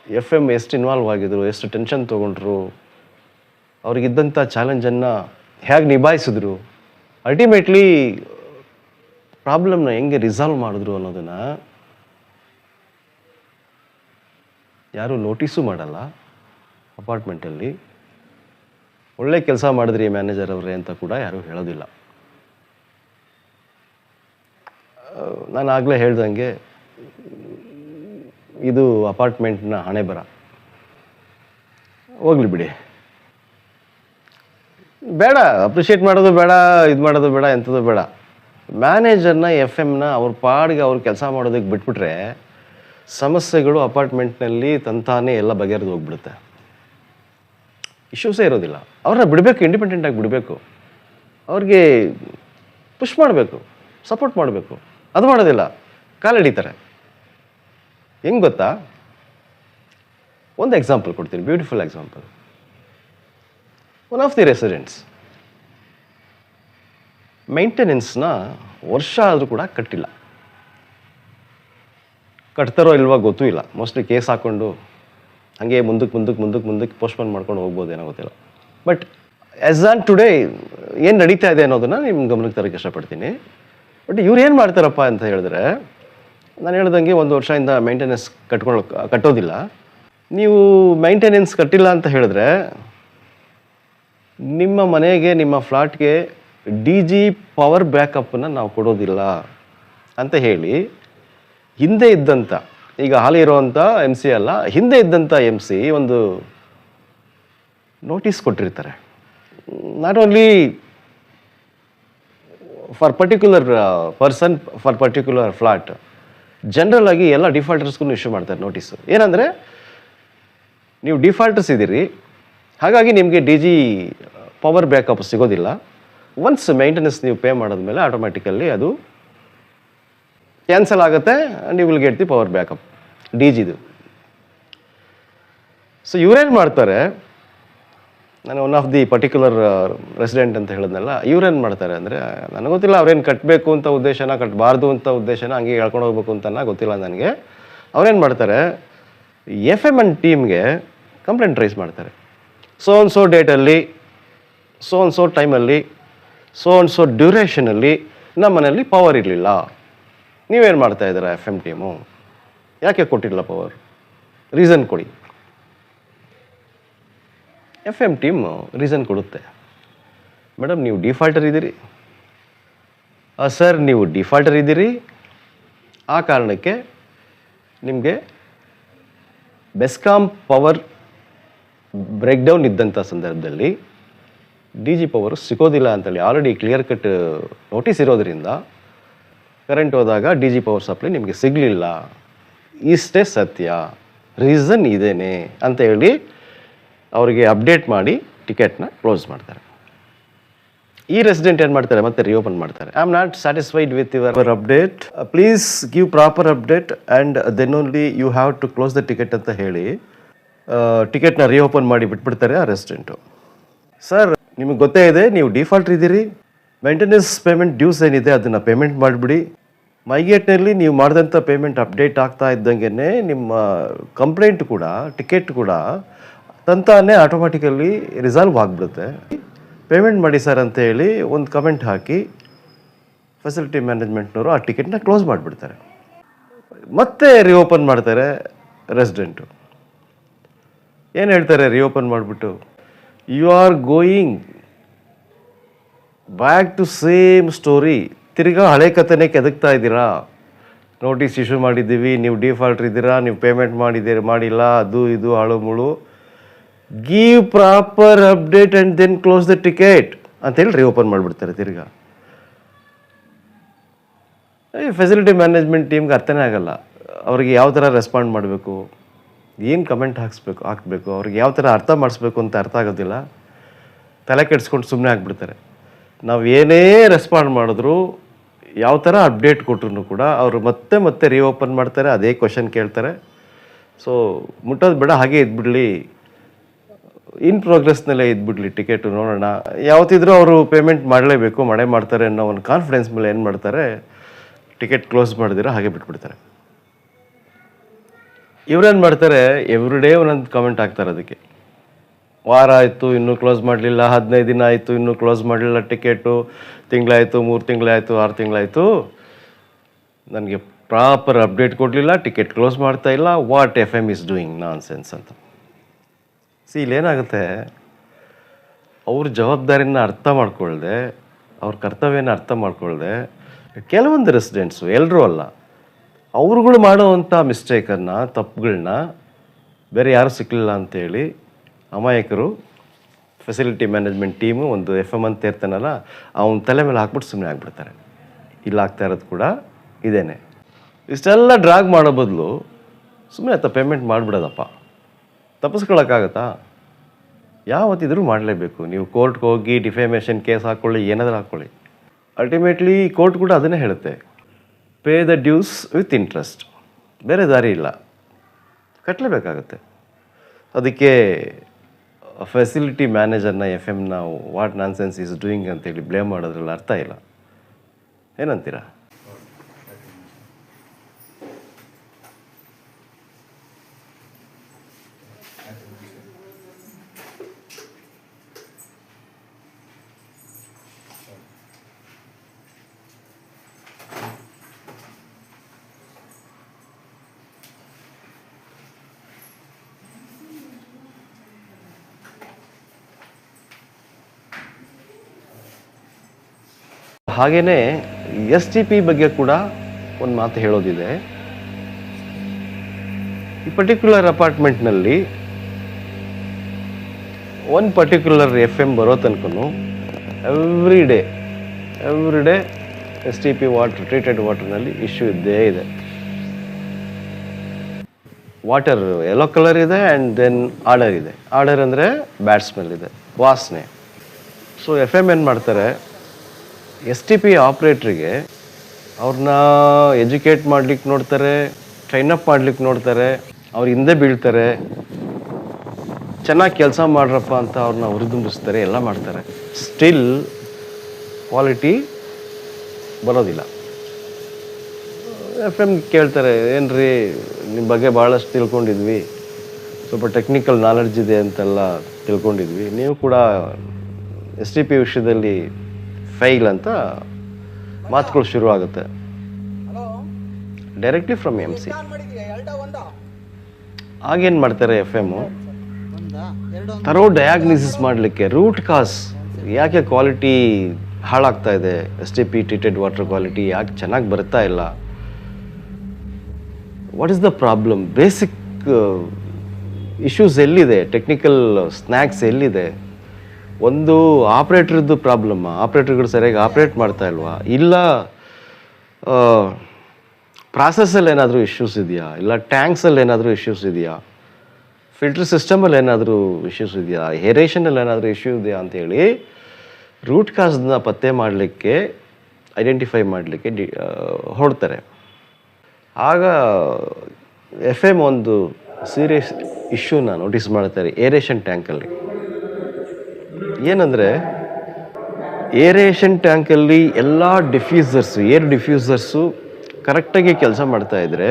FM ಎಷ್ಟು ಇನ್ವಾಲ್ವ್ ಆಗಿದ್ರು, ಎಷ್ಟು ಟೆನ್ಷನ್ ತೊಗೊಂಡ್ರು, ಅವ್ರಿಗಿದ್ದಂಥ ಚಾಲೆಂಜನ್ನು ಹೇಗೆ ನಿಭಾಯಿಸಿದ್ರು, ಅಲ್ಟಿಮೇಟ್ಲಿ ಪ್ರಾಬ್ಲಮ್ನ ಹೆಂಗೆ ರಿಸಾಲ್ವ್ ಮಾಡಿದ್ರು ಅನ್ನೋದನ್ನು ಯಾರೂ ನೋಟಿಸು ಮಾಡಲ್ಲ. ಅಪಾರ್ಟ್ಮೆಂಟಲ್ಲಿ ಒಳ್ಳೆ ಕೆಲಸ ಮಾಡಿದ್ರಿ ಮ್ಯಾನೇಜರ್ ಅವರೇ ಅಂತ ಕೂಡ ಯಾರೂ ಹೇಳೋದಿಲ್ಲ. ನಾನು ಆಗಲೇ ಹೇಳ್ದಂಗೆ ಇದು ಅಪಾರ್ಟ್ಮೆಂಟ್ನ ಹಣೆ ಬರ. ಹೋಗ್ಲಿ ಬಿಡಿ, ಬೇಡ ಅಪ್ರಿಷಿಯೇಟ್ ಮಾಡೋದು ಬೇಡ, ಇದು ಮಾಡೋದು ಬೇಡ, ಎಂಥದ್ದು ಬೇಡ. ಮ್ಯಾನೇಜರ್ನ FM ಅವ್ರ ಪಾಡಿಗೆ ಅವ್ರು ಕೆಲಸ ಮಾಡೋದಕ್ಕೆ ಬಿಟ್ಬಿಟ್ರೆ ಸಮಸ್ಯೆಗಳು ಅಪಾರ್ಟ್ಮೆಂಟ್ನಲ್ಲಿ ತಂತಾನೇ ಎಲ್ಲ ಬಗೆಹರಿದು ಹೋಗ್ಬಿಡುತ್ತೆ. ಇಶ್ಯೂಸೇ ಇರೋದಿಲ್ಲ. ಅವ್ರನ್ನ ಬಿಡಬೇಕು, ಇಂಡಿಪೆಂಡೆಂಟಾಗಿ ಬಿಡಬೇಕು, ಅವ್ರಿಗೆ ಪುಷ್ ಮಾಡಬೇಕು, ಸಪೋರ್ಟ್ ಮಾಡಬೇಕು. ಅದು ಮಾಡೋದಿಲ್ಲ, ಕಾಲಿಡಿತಾರೆ. ಹೆಂಗೆ ಗೊತ್ತಾ, ಒಂದು ಎಕ್ಸಾಂಪಲ್ ಕೊಡ್ತೀನಿ, beautiful example. One of the residents ಮೇಂಟೆನೆನ್ಸ್ನ ವರ್ಷ ಆದರೂ ಕೂಡ ಕಟ್ಟಿಲ್ಲ. ಕಟ್ತಾರೋ ಇಲ್ವಾ ಗೊತ್ತೂ ಇಲ್ಲ. ಮೋಸ್ಟ್ಲಿ ಕೇಸ್ ಹಾಕ್ಕೊಂಡು ಹಾಗೆ ಮುಂದಕ್ಕೆ ಪೋಸ್ಟ್ಪೋನ್ ಮಾಡ್ಕೊಂಡು ಹೋಗ್ಬೋದೇನೋ ಗೊತ್ತಿಲ್ಲ. ಬಟ್ ಆ್ಯಸ್ ಆನ್ ಟುಡೇ ಏನು ನಡೀತಾ ಇದೆ ಅನ್ನೋದನ್ನು ನಿಮ್ಮ ಗಮನಕ್ಕೆ ತರಕ್ಕೆ ಇಷ್ಟಪಡ್ತೀನಿ. ಬಟ್ ಇವ್ರು ಏನು ಮಾಡ್ತಾರಪ್ಪ ಅಂತ ಹೇಳಿದ್ರೆ, ನಾನು ಹೇಳ್ದಂಗೆ 1 ವರ್ಷದಿಂದ ಮೇಂಟೆನೆನ್ಸ್ ಕಟ್ಟೋದಿಲ್ಲ. ನೀವು ಮೇಂಟೆನೆನ್ಸ್ ಕಟ್ಟಿಲ್ಲ ಅಂತ ಹೇಳಿದ್ರೆ ನಿಮ್ಮ ಮನೆಗೆ, ನಿಮ್ಮ ಫ್ಲಾಟ್ಗೆ DG ಪವರ್ ಬ್ಯಾಕಪ್ಪನ್ನು ನಾವು ಕೊಡೋದಿಲ್ಲ ಅಂತ ಹೇಳಿ ಹಿಂದೆ ಇದ್ದಂಥ, ಈಗ ಹಾಲಿ ಇರೋವಂಥ MC ಅಲ್ಲ, ಹಿಂದೆ ಇದ್ದಂಥ MC ಒಂದು ನೋಟಿಸ್ ಕೊಟ್ಟಿರ್ತಾರೆ. Not only for particular person, for particular flat, general ಆಗಿ ಎಲ್ಲ ಡಿಫಾಲ್ಟರ್ಸ್ಗೂ ಇಶ್ಯೂ ಮಾಡ್ತಾರೆ ನೋಟಿಸು. ಏನಂದರೆ, ನೀವು ಡಿಫಾಲ್ಟರ್ಸ್ ಇದ್ದೀರಿ, ಹಾಗಾಗಿ ನಿಮಗೆ ಡಿ ಜಿ ಪವರ್ ಬ್ಯಾಕಪ್ ಸಿಗೋದಿಲ್ಲ. ಒನ್ಸ್ ಮೇಂಟೆನೆನ್ಸ್ ನೀವು ಪೇ ಮಾಡಿದ್ಮೇಲೆ ಆಟೋಮ್ಯಾಟಿಕಲ್ಲಿ ಅದು ಕ್ಯಾನ್ಸಲ್ ಆಗುತ್ತೆ and you will get the power backup D ಜಿದು. ಸೊ ಇವರೇನು ಮಾಡ್ತಾರೆ, ನಾನು one of the particular resident ಅಂತ ಹೇಳಿದ್ನಲ್ಲ, ಇವ್ರೇನು ಮಾಡ್ತಾರೆ ಅಂದರೆ, ನನಗೆ ಗೊತ್ತಿಲ್ಲ ಅವ್ರೇನು ಕಟ್ಟಬೇಕು ಅಂತ ಉದ್ದೇಶನ, ಕಟ್ಟಬಾರ್ದು ಅಂತ ಉದ್ದೇಶನ, ಹಂಗೆ ಹೇಳ್ಕೊಂಡು ಹೋಗ್ಬೇಕು ಅಂತನ ಗೊತ್ತಿಲ್ಲ ನನಗೆ. ಅವ್ರೇನು ಮಾಡ್ತಾರೆ, FM ಅಂಡ್ ಟೀಮ್ಗೆ ಕಂಪ್ಲೇಂಟ್ ರೈಸ್ ಮಾಡ್ತಾರೆ. ಸೋ ಡೇಟಲ್ಲಿ, ಸೋ ಟೈಮಲ್ಲಿ, ಸೋ ಡ್ಯೂರೇಷನಲ್ಲಿ ನಮ್ಮ ಮನೆಯಲ್ಲಿ ಪವರ್ ಇರಲಿಲ್ಲ. ನೀವೇನು ಮಾಡ್ತಾ ಇದ್ದೀರಾ FM ಟೀಮು, ಯಾಕೆ ಕೊಟ್ಟಿಲ್ಲ ಪವರ್, ರೀಸನ್ ಕೊಡಿ. FM ಟೀಮ್ ರೀಸನ್ ಕೊಡುತ್ತೆ, ಮೇಡಮ್ ನೀವು ಡಿಫಾಲ್ಟರ್ ಇದ್ದೀರಿ, ಸರ್ ನೀವು ಡಿಫಾಲ್ಟರ್ ಇದ್ದೀರಿ, ಆ ಕಾರಣಕ್ಕೆ ನಿಮಗೆ ಬೆಸ್ಕಾಂ ಪವರ್ ಬ್ರೇಕ್ಡೌನ್ ಇದ್ದಂಥ ಸಂದರ್ಭದಲ್ಲಿ ಡಿ ಜಿ ಪವರ್ ಸಿಗೋದಿಲ್ಲ ಅಂತೇಳಿ ಆಲ್ರೆಡಿ ಕ್ಲಿಯರ್ ಕಟ್ ನೋಟಿಸ್ ಇರೋದ್ರಿಂದ ಕರೆಂಟ್ ಹೋದಾಗ ಡಿ ಜಿ ಪವರ್ ಸಪ್ಲೈ ನಿಮಗೆ ಸಿಗಲಿಲ್ಲ, ಇಷ್ಟೇ ಸತ್ಯ, ರೀಸನ್ ಇದೇನೆ ಅಂತ ಹೇಳಿ ಅವರಿಗೆ ಅಪ್ಡೇಟ್ ಮಾಡಿ ಟಿಕೆಟ್ನ ಕ್ಲೋಸ್ ಮಾಡ್ತಾರೆ. ಈ ರೆಸಿಡೆಂಟ್ ಏನು ಮಾಡ್ತಾರೆ, ಮತ್ತೆ ರಿಓಪನ್ ಮಾಡ್ತಾರೆ. I am not satisfied with your update, please give proper update and then only you have to close the ticket ಅಂತ ಹೇಳಿ ಟಿಕೆಟ್ನ ರಿಓಪನ್ ಮಾಡಿ ಬಿಟ್ಬಿಡ್ತಾರೆ ಆ ರೆಸಿಡೆಂಟು. ಸರ್ ನಿಮಗೆ ಗೊತ್ತೇ ಇದೆ ನೀವು ಡಿಫಾಲ್ಟ್ ಇದ್ದೀರಿ, ಮೇಂಟೆನೆನ್ಸ್ ಪೇಮೆಂಟ್ ಡ್ಯೂಸ್ ಏನಿದೆ ಅದನ್ನು ಪೇಮೆಂಟ್ ಮಾಡಿಬಿಡಿ. ಮೈಗೇಟ್ನಲ್ಲಿ ನೀವು ಮಾಡಿದಂಥ ಪೇಮೆಂಟ್ ಅಪ್ಡೇಟ್ ಆಗ್ತಾ ಇದ್ದಂಗೆ ನಿಮ್ಮ ಕಂಪ್ಲೇಂಟ್ ಕೂಡ, ಟಿಕೆಟ್ ಕೂಡ ತಂತಾನೆ ಆಟೋಮ್ಯಾಟಿಕಲಿ ರಿಸಾಲ್ವ್ ಆಗಿಬಿಡುತ್ತೆ. ಪೇಮೆಂಟ್ ಮಾಡಿ ಸರ್ ಅಂತ ಹೇಳಿ ಒಂದು ಕಮೆಂಟ್ ಹಾಕಿ ಫೆಸಿಲಿಟಿ ಮ್ಯಾನೇಜ್ಮೆಂಟ್ನವರು ಆ ಟಿಕೆಟ್ನ ಕ್ಲೋಸ್ ಮಾಡಿಬಿಡ್ತಾರೆ. ಮತ್ತೆ ರಿಓಪನ್ ಮಾಡ್ತಾರೆ ರೆಸಿಡೆಂಟು. ಏನು ಹೇಳ್ತಾರೆ ರಿಓಪನ್ ಮಾಡಿಬಿಟ್ಟು, you are going back to same story, ತಿರ್ಗಾ ಹಳೆ ಕಥೆನೇ ಕೆದಕ್ತಾ ಇದ್ದೀರಾ. ನೋಟಿಸ್ ಇಶ್ಯೂ ಮಾಡಿದ್ದೀವಿ, ನೀವು ಡಿಫಾಲ್ಟ್ರ್ ಇದ್ದೀರಾ, ನೀವು ಪೇಮೆಂಟ್ ಮಾಡಿಲ್ಲ, ಅದು ಇದು ಹಾಳು ಮುಳು, give proper update and then close the ticket ಅಂತೇಳಿ ರಿಓಪನ್ ಮಾಡಿಬಿಡ್ತಾರೆ ತಿರ್ಗಾ. ಫೆಸಿಲಿಟಿ ಮ್ಯಾನೇಜ್ಮೆಂಟ್ ಟೀಮ್ಗೆ ಅರ್ಥನೇ ಆಗಲ್ಲ, ಅವ್ರಿಗೆ ಯಾವ ಥರ ರೆಸ್ಪಾಂಡ್ ಮಾಡಬೇಕು, ಏನು ಕಮೆಂಟ್ ಹಾಕಬೇಕು, ಅವ್ರಿಗೆ ಯಾವ ಥರ ಅರ್ಥ ಮಾಡಿಸ್ಬೇಕು ಅಂತ ಅರ್ಥ ಆಗೋದಿಲ್ಲ. ತಲೆ ಕೆಡಿಸ್ಕೊಂಡು ಸುಮ್ಮನೆ ಆಗಿಬಿಡ್ತಾರೆ. ನಾವು ಏನೇ ರೆಸ್ಪಾಂಡ್ ಮಾಡಿದ್ರು, ಯಾವ ಥರ ಅಪ್ಡೇಟ್ ಕೊಟ್ಟರು ಕೂಡ ಅವರು ಮತ್ತೆ ರಿಓಪನ್ ಮಾಡ್ತಾರೆ, ಅದೇ ಕ್ವಶನ್ ಕೇಳ್ತಾರೆ. ಸೊ ಮುಟ್ಟೋದು ಬೇಡ, ಹಾಗೆ ಇದ್ಬಿಡಲಿ, ಇನ್ ಪ್ರೋಗ್ರೆಸ್ನಲ್ಲೇ ಇದ್ಬಿಡ್ಲಿ ಟಿಕೆಟು, ನೋಡೋಣ. ಯಾವತ್ತಿದ್ರೂ ಅವರು ಪೇಮೆಂಟ್ ಮಾಡಲೇಬೇಕು, ಮಾಡೇ ಮಾಡ್ತಾರೆ ಅನ್ನೋ ಒಂದು ಕಾನ್ಫಿಡೆನ್ಸ್ ಮೇಲೆ ಏನು ಮಾಡ್ತಾರೆ, ಟಿಕೆಟ್ ಕ್ಲೋಸ್ ಮಾಡಿದಿರ ಹಾಗೆ ಬಿಟ್ಬಿಡ್ತಾರೆ. ಇವ್ರೇನು ಮಾಡ್ತಾರೆ, ಎವ್ರಿಡೇ ಒಂದೊಂದು ಕಮೆಂಟ್ ಹಾಕ್ತಾರೆ. ಅದಕ್ಕೆ ವಾರ ಆಯಿತು ಇನ್ನೂ ಕ್ಲೋಸ್ ಮಾಡಲಿಲ್ಲ, 15 ದಿನ ಆಯಿತು ಇನ್ನೂ ಕ್ಲೋಸ್ ಮಾಡಲಿಲ್ಲ ಟಿಕೆಟು, ತಿಂಗಳಾಯಿತು, 3 ತಿಂಗಳಾಯಿತು, 6 ತಿಂಗಳಾಯಿತು, ನನಗೆ ಪ್ರಾಪರ್ ಅಪ್ಡೇಟ್ ಕೊಡಲಿಲ್ಲ, ಟಿಕೆಟ್ ಕ್ಲೋಸ್ ಮಾಡ್ತಾ ಇಲ್ಲ, what FM is doing non sense ಅಂತ. ಇಲ್ಲೇನಾಗುತ್ತೆ, ಅವ್ರ ಜವಾಬ್ದಾರಿನ ಅರ್ಥ ಮಾಡ್ಕೊಳ್ದೆ, ಅವ್ರ ಕರ್ತವ್ಯನ ಅರ್ಥ ಮಾಡ್ಕೊಳ್ದೆ, ಕೆಲವೊಂದು ರೆಸಿಡೆಂಟ್ಸು, ಎಲ್ಲರೂ ಅಲ್ಲ, ಅವ್ರುಗಳು ಮಾಡೋವಂಥ ಮಿಸ್ಟೇಕನ್ನು, ತಪ್ಪುಗಳನ್ನ ಬೇರೆ ಯಾರೂ ಸಿಕ್ಕಲಿಲ್ಲ ಅಂತೇಳಿ ಅಮಾಯಕರು ಫೆಸಿಲಿಟಿ ಮ್ಯಾನೇಜ್ಮೆಂಟ್ ಟೀಮು ಒಂದು FM ಅಂತ ಇರ್ತಾನಲ್ಲ, ಅವನ ತಲೆ ಮೇಲೆ ಹಾಕ್ಬಿಟ್ಟು ಸುಮ್ಮನೆ ಆಗಿಬಿಡ್ತಾರೆ. ಇಲ್ಲ ಆಗ್ತಾ ಇರೋದು ಕೂಡ ಇದೇನೆ. ಇಷ್ಟೆಲ್ಲ ಡ್ರಾಗ್ ಮಾಡೋ ಬದಲು ಸುಮ್ಮನೆ ಪೇಮೆಂಟ್ ಮಾಡಿಬಿಡೋದಪ್ಪ, ತಪ್ಪಿಸ್ಕೊಳಕ್ಕಾಗತ್ತಾ? ಯಾವತ್ತಿದ್ರೂ ಮಾಡಲೇಬೇಕು. ನೀವು ಕೋರ್ಟ್ಗೆ ಹೋಗಿ ಡಿಫೇಮೇಷನ್ ಕೇಸ್ ಹಾಕ್ಕೊಳ್ಳಿ, ಏನಾದರೂ ಹಾಕ್ಕೊಳ್ಳಿ, ಅಲ್ಟಿಮೇಟ್ಲಿ ಕೋರ್ಟ್ ಕೂಡ ಅದನ್ನೇ ಹೇಳುತ್ತೆ, pay the dues with interest, ಬೇರೆ ದಾರಿ ಇಲ್ಲ, ಕಟ್ಟಲೇಬೇಕಾಗತ್ತೆ. ಅದಕ್ಕೆ ಫೆಸಿಲಿಟಿ ಮ್ಯಾನೇಜರ್ನ FM what nonsense is doing ಅಂತೇಳಿ ಬ್ಲೇಮ್ ಮಾಡೋದ್ರಲ್ಲಿ ಅರ್ಥ ಇಲ್ಲ. ಏನಂತೀರಾ? ಹಾಗೆಯೇ STP ಬಗ್ಗೆ ಕೂಡ ಒಂದು ಮಾತು ಹೇಳೋದಿದೆ. ಈ ಪರ್ಟಿಕ್ಯುಲರ್ ಅಪಾರ್ಟ್ಮೆಂಟ್ನಲ್ಲಿ ಒಂದು ಪರ್ಟಿಕ್ಯುಲರ್ FM ಬರೋ ತನಕನೂ every day STP water, treated ವಾಟರ್ನಲ್ಲಿ ಇಶ್ಯೂ ಇದ್ದೇ ಇದೆ. ವಾಟರ್ ಯೆಲ್ಲೋ ಕಲರ್ ಇದೆ ಆ್ಯಂಡ್ ದೆನ್ ಆರ್ಡರ್ ಇದೆ. ಆರ್ಡರ್ ಅಂದರೆ ಬ್ಯಾಡ್ ಸ್ಮೆಲ್ ಇದೆ, ವಾಸನೆ. ಸೊ ಎಫ್ ಎಮ್ ಏನು ಮಾಡ್ತಾರೆ, ಎಸ್ ಟಿ ಪಿ ಆಪ್ರೇಟ್ರಿಗೆ ಅವ್ರನ್ನ ಎಜುಕೇಟ್ ಮಾಡ್ಲಿಕ್ಕೆ ನೋಡ್ತಾರೆ, ಟ್ರೈನ್ ಅಪ್ ಮಾಡ್ಲಿಕ್ಕೆ ನೋಡ್ತಾರೆ, ಅವ್ರ ಹಿಂದೆ ಬೀಳ್ತಾರೆ, ಚೆನ್ನಾಗಿ ಕೆಲಸ ಮಾಡ್ರಪ್ಪ ಅಂತ ಅವ್ರನ್ನ ಹುರಿದುಂಬಿಸ್ತಾರೆ, ಎಲ್ಲ ಮಾಡ್ತಾರೆ. ಸ್ಟಿಲ್ ಕ್ವಾಲಿಟಿ ಬರೋದಿಲ್ಲ. ಎಫ್ ಎಮ್ ಕೇಳ್ತಾರೆ, ಏನು ರೀ ನಿಮ್ಮ ಬಗ್ಗೆ ಭಾಳಷ್ಟು ತಿಳ್ಕೊಂಡಿದ್ವಿ, ಸ್ವಲ್ಪ ಟೆಕ್ನಿಕಲ್ ನಾಲೆಡ್ಜ್ ಇದೆ ಅಂತೆಲ್ಲ ತಿಳ್ಕೊಂಡಿದ್ವಿ, ನೀವು ಕೂಡ ಎಸ್ ಟಿ ಪಿ ವಿಷಯದಲ್ಲಿ ಫೈಲ್ ಅಂತ ಮಾತುಗಳು ಶುರು ಆಗುತ್ತೆ ಡೈರೆಕ್ಟ್ಲಿ ಫ್ರಮ್ ಎಮ್ ಸಿ. ಆಗೇನು ಮಾಡ್ತಾರೆ ಎಫ್ ಎಮ್ಮು, ತರೋ ಡಯಾಗ್ನಿಸಿಸ್ ಮಾಡಲಿಕ್ಕೆ ರೂಟ್ ಕಾಸ್, ಯಾಕೆ ಕ್ವಾಲಿಟಿ ಹಾಳಾಗ್ತಾ ಇದೆ, S T P treated water quality ಯಾಕೆ ಚೆನ್ನಾಗಿ ಬರ್ತಾ ಇಲ್ಲ, what is the problem, basic issues ಎಲ್ಲಿದೆ, ಟೆಕ್ನಿಕಲ್ ಸ್ನ್ಯಾಕ್ಸ್ ಎಲ್ಲಿದೆ. ಒಂದು ಆಪ್ರೇಟ್ರದ್ದು ಪ್ರಾಬ್ಲಮ್, ಆಪ್ರೇಟರ್ಗಳು ಸರಿಯಾಗಿ ಆಪ್ರೇಟ್ ಮಾಡ್ತಾ ಇಲ್ವಾ, ಇಲ್ಲ ಪ್ರಾಸೆಸ್ಸಲ್ಲಿ ಏನಾದರೂ ಇಶ್ಯೂಸ್ ಇದೆಯಾ, ಇಲ್ಲ ಟ್ಯಾಂಕ್ಸಲ್ಲಿ ಏನಾದರೂ ಇಶ್ಯೂಸ್ ಇದೆಯಾ, ಫಿಲ್ಟರ್ ಸಿಸ್ಟಮಲ್ಲಿ ಏನಾದರೂ ಇಶ್ಯೂಸ್ ಇದೆಯಾ, ಏರೇಷನಲ್ಲಿ ಏನಾದರೂ ಇಶ್ಯೂ ಇದೆಯಾ ಅಂತೇಳಿ ರೂಟ್ ಕಾಸ್ನ ಪತ್ತೆ ಮಾಡಲಿಕ್ಕೆ, ಐಡೆಂಟಿಫೈ ಮಾಡಲಿಕ್ಕೆ ಹೊರಡ್ತಾರೆ. ಆಗ ಎಫ್ ಎಮ್ ಒಂದು ಸೀರಿಯಸ್ ಇಶ್ಯೂನ ನೋಟಿಸ್ ಮಾಡ್ತಾರೆ ಏರೇಷನ್ ಟ್ಯಾಂಕಲ್ಲಿ. ಏನಂದರೆ ಏರೇಷನ್ ಟ್ಯಾಂಕಲ್ಲಿ ಎಲ್ಲ ಡಿಫ್ಯೂಸರ್ಸು, ಏರ್ ಡಿಫ್ಯೂಸರ್ಸು ಕರೆಕ್ಟಾಗಿ ಕೆಲಸ ಮಾಡ್ತಾ ಇದ್ರೆ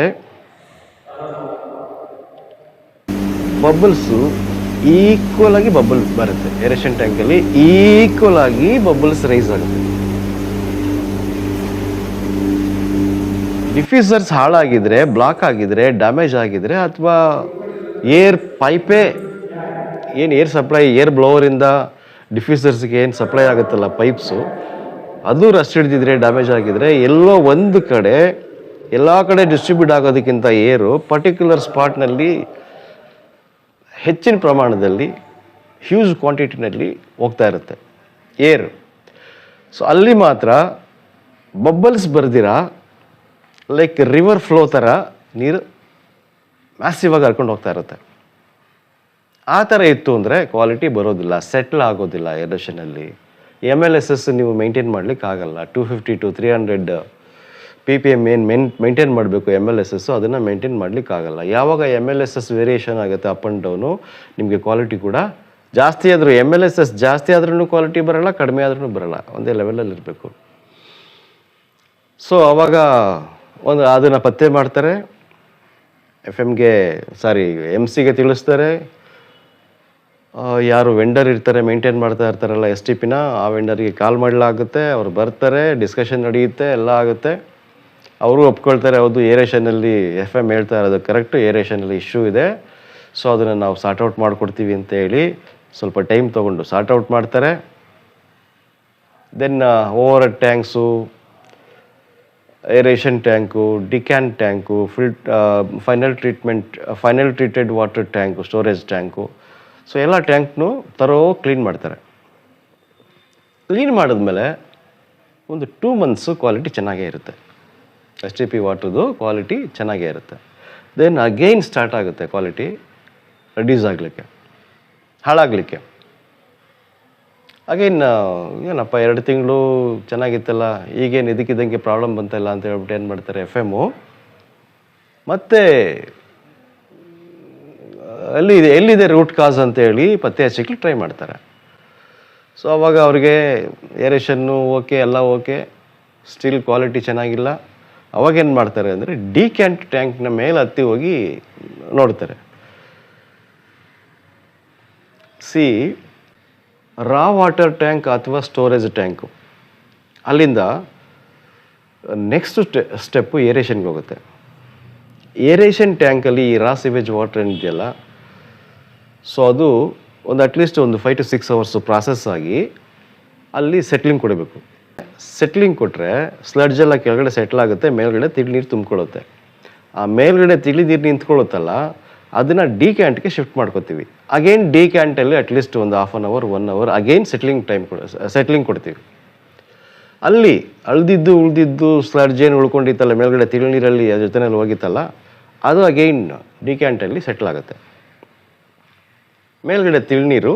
ಬಬಲ್ಸು ಈಕ್ವಲ್ ಆಗಿ ಬಬಲ್ ಬರುತ್ತೆ. ಏರೇಷನ್ ಟ್ಯಾಂಕಲ್ಲಿ ಈಕ್ವಲ್ ಆಗಿ ಬಬಲ್ಸ್ ರೈಸ್ ಆಗುತ್ತೆ. ಡಿಫ್ಯೂಸರ್ಸ್ ಹಾಳಾಗಿದ್ರೆ, ಬ್ಲಾಕ್ ಆಗಿದ್ರೆ, ಡ್ಯಾಮೇಜ್ ಆಗಿದ್ರೆ, ಅಥವಾ ಏರ್ ಪೈಪೇ ಏನು ಏರ್ ಸಪ್ಲೈ, ಏರ್ ಬ್ಲೋವರಿಂದ ಡಿಫ್ಯೂಸರ್ಸ್ಗೆ ಏನು ಸಪ್ಲೈ ಆಗುತ್ತಲ್ಲ ಪೈಪ್ಸು, ಅದು ರಸ್ಟ್ ಹಿಡಿದಿದ್ರೆ, ಡ್ಯಾಮೇಜ್ ಆಗಿದ್ರೆ, ಎಲ್ಲೋ ಒಂದು ಕಡೆ, ಎಲ್ಲ ಕಡೆ ಡಿಸ್ಟ್ರಿಬ್ಯೂಟ್ ಆಗೋದಕ್ಕಿಂತ ಏರು ಪರ್ಟಿಕ್ಯುಲರ್ ಸ್ಪಾಟ್ನಲ್ಲಿ ಹೆಚ್ಚಿನ ಪ್ರಮಾಣದಲ್ಲಿ ಹ್ಯೂಜ್ ಕ್ವಾಂಟಿಟಿನಲ್ಲಿ ಹೋಗ್ತಾ ಇರುತ್ತೆ ಏರು. ಸೊ ಅಲ್ಲಿ ಮಾತ್ರ ಬಬ್ಬಲ್ಸ್ ಬರ್ದಿರ ಲೈಕ್ ರಿವರ್ ಫ್ಲೋ ಥರ ನೀರು ಮ್ಯಾಸಿವ್ ಆಗಿ ಹರ್ಕೊಂಡು ಹೋಗ್ತಾ ಇರುತ್ತೆ. ಆ ಥರ ಇತ್ತು ಅಂದರೆ ಕ್ವಾಲಿಟಿ ಬರೋದಿಲ್ಲ, ಸೆಟ್ಲ್ ಆಗೋದಿಲ್ಲ. ಏರೇಷನಲ್ಲಿ ಎಮ್ ಎಲ್ ಎಸ್ ಎಸ್ ನೀವು ಮೇಂಟೈನ್ ಮಾಡ್ಲಿಕ್ಕೆ ಆಗಲ್ಲ. 250 to 300 PPM ಮೇಂಟೈನ್ ಮಾಡಬೇಕು ಎಮ್ ಎಲ್ ಎಸ್ ಎಸ್ಸು, ಅದನ್ನು ಮೇಂಟೈನ್ ಮಾಡ್ಲಿಕ್ಕೆ ಆಗಲ್ಲ. ಯಾವಾಗ M L S S variation ಆಗುತ್ತೆ ಅಪ್ ಆ್ಯಂಡ್ ಡೌನು, ನಿಮಗೆ ಕ್ವಾಲಿಟಿ ಕೂಡ ಜಾಸ್ತಿ ಆದರೂ, ಎಮ್ ಎಲ್ ಎಸ್ ಎಸ್ ಜಾಸ್ತಿ ಆದ್ರೂ ಕ್ವಾಲಿಟಿ ಬರೋಲ್ಲ, ಕಡಿಮೆ ಆದ್ರೂ ಬರೋಲ್ಲ, ಒಂದೇ ಲೆವೆಲಲ್ಲಿ ಇರಬೇಕು. ಸೊ ಅವಾಗ ಅದನ್ನು ಪತ್ತೆ ಮಾಡ್ತಾರೆ, ಎಮ್ ಸಿಗೆ ತಿಳಿಸ್ತಾರೆ. ಯಾರು ವೆಂಡರ್ ಇರ್ತಾರೆ, ಮೇಂಟೈನ್ ಮಾಡ್ತಾ ಇರ್ತಾರಲ್ಲ ಎಸ್ ಟಿ ಪಿನ, ಆ ವೆಂಡರ್ಗೆ ಕಾಲ್ ಮಾಡಲಾಗುತ್ತೆ, ಅವ್ರು ಬರ್ತಾರೆ, ಡಿಸ್ಕಷನ್ ನಡೆಯುತ್ತೆ, ಎಲ್ಲ ಆಗುತ್ತೆ. ಅವರು ಒಪ್ಕೊಳ್ತಾರೆ, ಹೌದು ಏರೇಷನಲ್ಲಿ ಎಫ್ ಎಮ್ ಹೇಳ್ತಾ ಇರೋದು ಕರೆಕ್ಟು, ಏರೇಷನಲ್ಲಿ ಇಶ್ಯೂ ಇದೆ, ಸೊ ಅದನ್ನು ನಾವು ಸಾರ್ಟ್ಔಟ್ ಮಾಡಿಕೊಡ್ತೀವಿ ಅಂತ ಹೇಳಿ ಸ್ವಲ್ಪ ಟೈಮ್ ತೊಗೊಂಡು ಸಾರ್ಟ್ಔಟ್ ಮಾಡ್ತಾರೆ. Then over tanks, aeration tank, ಡಿಕ್ಯಾನ್ tank, final treated water tank, storage tank, so ಎಲ್ಲ ಟ್ಯಾಂಕ್ನು ಕ್ಲೀನ್ ಮಾಡ್ತಾರೆ. ಕ್ಲೀನ್ ಮಾಡಿದ್ಮೇಲೆ ಒಂದು 2 months ಕ್ವಾಲಿಟಿ ಚೆನ್ನಾಗೇ ಇರುತ್ತೆ, ಎಸ್ ಟಿ ಪಿ ವಾಟ್ರದ್ದು ಕ್ವಾಲಿಟಿ ಚೆನ್ನಾಗೇ ಇರುತ್ತೆ. ದೆನ್ ಅಗೈನ್ ಸ್ಟಾರ್ಟ್ ಆಗುತ್ತೆ ಕ್ವಾಲಿಟಿ ರೆಡ್ಯೂಸ್ ಆಗಲಿಕ್ಕೆ, ಹಾಳಾಗಲಿಕ್ಕೆ. ಅಗೈನ್ ಏನಪ್ಪ 2 ತಿಂಗಳು ಚೆನ್ನಾಗಿತ್ತಲ್ಲ, ಈಗೇನು ಇದಕ್ಕಿದ್ದಂಗೆ ಪ್ರಾಬ್ಲಮ್ ಬಂತಲ್ಲ ಅಂತ ಹೇಳ್ಬಿಟ್ಟು ಏನು ಮಾಡ್ತಾರೆ ಎಫ್ ಎಮ್ಮು, ಮತ್ತೆ ಎಲ್ಲಿದೆ ರೂಟ್ ಕಾಸ್ ಅಂತೇಳಿ ಪತ್ತೆ ಹಚ್ಚಲಿಕ್ಕೆ ಟ್ರೈ ಮಾಡ್ತಾರೆ. ಸೊ ಅವಾಗ ಅವ್ರಿಗೆ ಏರೇಷನ್ನು ಓಕೆ, ಎಲ್ಲ ಓಕೆ, ಸ್ಟಿಲ್ ಕ್ವಾಲಿಟಿ ಚೆನ್ನಾಗಿಲ್ಲ. ಅವಾಗೇನು ಮಾಡ್ತಾರೆ ಅಂದರೆ ಡಿಕ್ಯಾಂಟ್ ಟ್ಯಾಂಕ್ನ ಮೇಲೆ ಹತ್ತಿ ಹೋಗಿ ನೋಡ್ತಾರೆ. ರಾ ವಾಟರ್ ಟ್ಯಾಂಕ್ ಅಥವಾ ಸ್ಟೋರೇಜ್ ಟ್ಯಾಂಕು, ಅಲ್ಲಿಂದ ನೆಕ್ಸ್ಟ್ ಸ್ಟೆಪ್ಪು ಏರೇಷನ್ಗೆ ಹೋಗುತ್ತೆ. ಏರೇಷನ್ ಟ್ಯಾಂಕಲ್ಲಿ ಈ ರಾ ಸಿವೇಜ್ ವಾಟರ್ ಏನಿದೆಯಲ್ಲ, ಸೊ ಅದು ಒಂದು ಅಟ್ಲೀಸ್ಟ್ ಒಂದು 5 to 6 hours ಪ್ರಾಸೆಸ್ ಆಗಿ ಅಲ್ಲಿ ಸೆಟ್ಲಿಂಗ್ ಕೊಡಬೇಕು. ಸೆಟ್ಲಿಂಗ್ ಕೊಟ್ಟರೆ ಸ್ಲಡ್ಜ್ ಎಲ್ಲ ಕೆಳಗಡೆ ಸೆಟ್ಲ್ ಆಗುತ್ತೆ, ಮೇಲ್ಗಡೆ ತಿಳಿ ನೀರು ತುಂಬ್ಕೊಳ್ಳುತ್ತೆ. ಆ ಮೇಲ್ಗಡೆ ತಿಳಿ ನೀರು ನಿಂತ್ಕೊಳ್ಳುತ್ತಲ್ಲ, ಅದನ್ನು ಡಿಕ್ಯಾಂಟ್ಗೆ ಶಿಫ್ಟ್ ಮಾಡ್ಕೋತೀವಿ. ಅಗೈನ್ ಡಿಕ್ಯಾಂಟಲ್ಲಿ ಅಟ್ಲೀಸ್ಟ್ ಒಂದು 1/2 hour 1 hour ಅಗೈನ್ ಸೆಟ್ಲಿಂಗ್ ಕೊಡ್ತೀವಿ. ಅಲ್ಲಿ ಉಳಿದಿದ್ದು ಸ್ಲಡ್ಜ್ ಏನು ಉಳ್ಕೊಂಡಿತ್ತಲ್ಲ ಮೇಲ್ಗಡೆ ತಿಳಿ ನೀರಲ್ಲಿ ಜೊತೆಯಲ್ಲಿ ಹೋಗಿತ್ತಲ್ಲ, ಅದು ಅಗೈನ್ ಡಿಕ್ಯಾಂಟಲ್ಲಿ ಸೆಟ್ಲ್ ಆಗುತ್ತೆ. ಮೇಲ್ಗಡೆ ತಿಳ್ನೀರು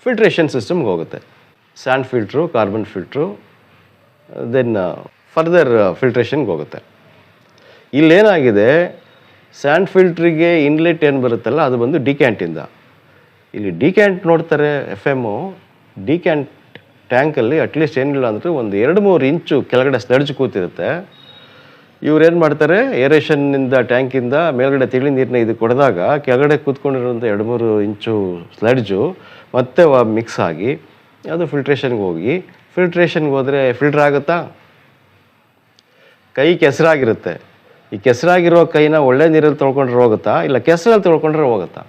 ಫಿಲ್ಟ್ರೇಷನ್ ಸಿಸ್ಟಮ್ಗೆ ಹೋಗುತ್ತೆ. Sand filter, carbon filter, then further ಫಿಲ್ಟ್ರೇಷನ್ಗೆ ಹೋಗುತ್ತೆ. ಇಲ್ಲೇನಾಗಿದೆ, ಸ್ಯಾಂಡ್ ಫಿಲ್ಟ್ರಿಗೆ ಇನ್ಲೆಟ್ ಏನು ಬರುತ್ತಲ್ಲ ಅದು ಬಂದು ಡಿಕ್ಯಾಂಟಿಂದ. ಇಲ್ಲಿ ಡಿಕ್ಯಾಂಟ್ ನೋಡ್ತಾರೆ FM, ಡಿಕ್ಯಾಂಟ್ ಟ್ಯಾಂಕಲ್ಲಿ ಅಟ್ಲೀಸ್ಟ್ ಏನಿಲ್ಲ ಅಂದರೆ ಒಂದು 2-3 ಇಂಚು ಕೆಳಗಡೆ ಸ್ಲಡ್ಜ್ ಕೂತಿರುತ್ತೆ. ಇವ್ರೇನು ಮಾಡ್ತಾರೆ, ಏರೇಷನ್ನಿಂದ ಟ್ಯಾಂಕಿಂದ ಮೇಲ್ಗಡೆ ತಿಳಿ ನೀರನ್ನ ಇದು ಕೊಡಿದಾಗ ಕೆಳಗಡೆ ಕೂತ್ಕೊಂಡಿರೋಂಥ 2-3 ಇಂಚು ಸ್ಲಡ್ಜು ಮತ್ತೆ ಮಿಕ್ಸ್ ಆಗಿ ಅದು ಫಿಲ್ಟ್ರೇಷನ್ಗೆ ಹೋಗಿ, ಫಿಲ್ಟ್ರೇಷನ್ಗೆ ಹೋದರೆ ಫಿಲ್ಟ್ರ್ ಆಗುತ್ತಾ? ಕೈ ಕೆಸರಾಗಿರುತ್ತೆ. ಈ ಕೆಸರಾಗಿರೋ ಕೈನ ಒಳ್ಳೆ ನೀರಲ್ಲಿ ತೊಳ್ಕೊಂಡ್ರೆ ಹೋಗುತ್ತಾ, ಇಲ್ಲ ಕೆಸರಲ್ಲಿ ತೊಳ್ಕೊಂಡ್ರೆ ಹೋಗುತ್ತಾ?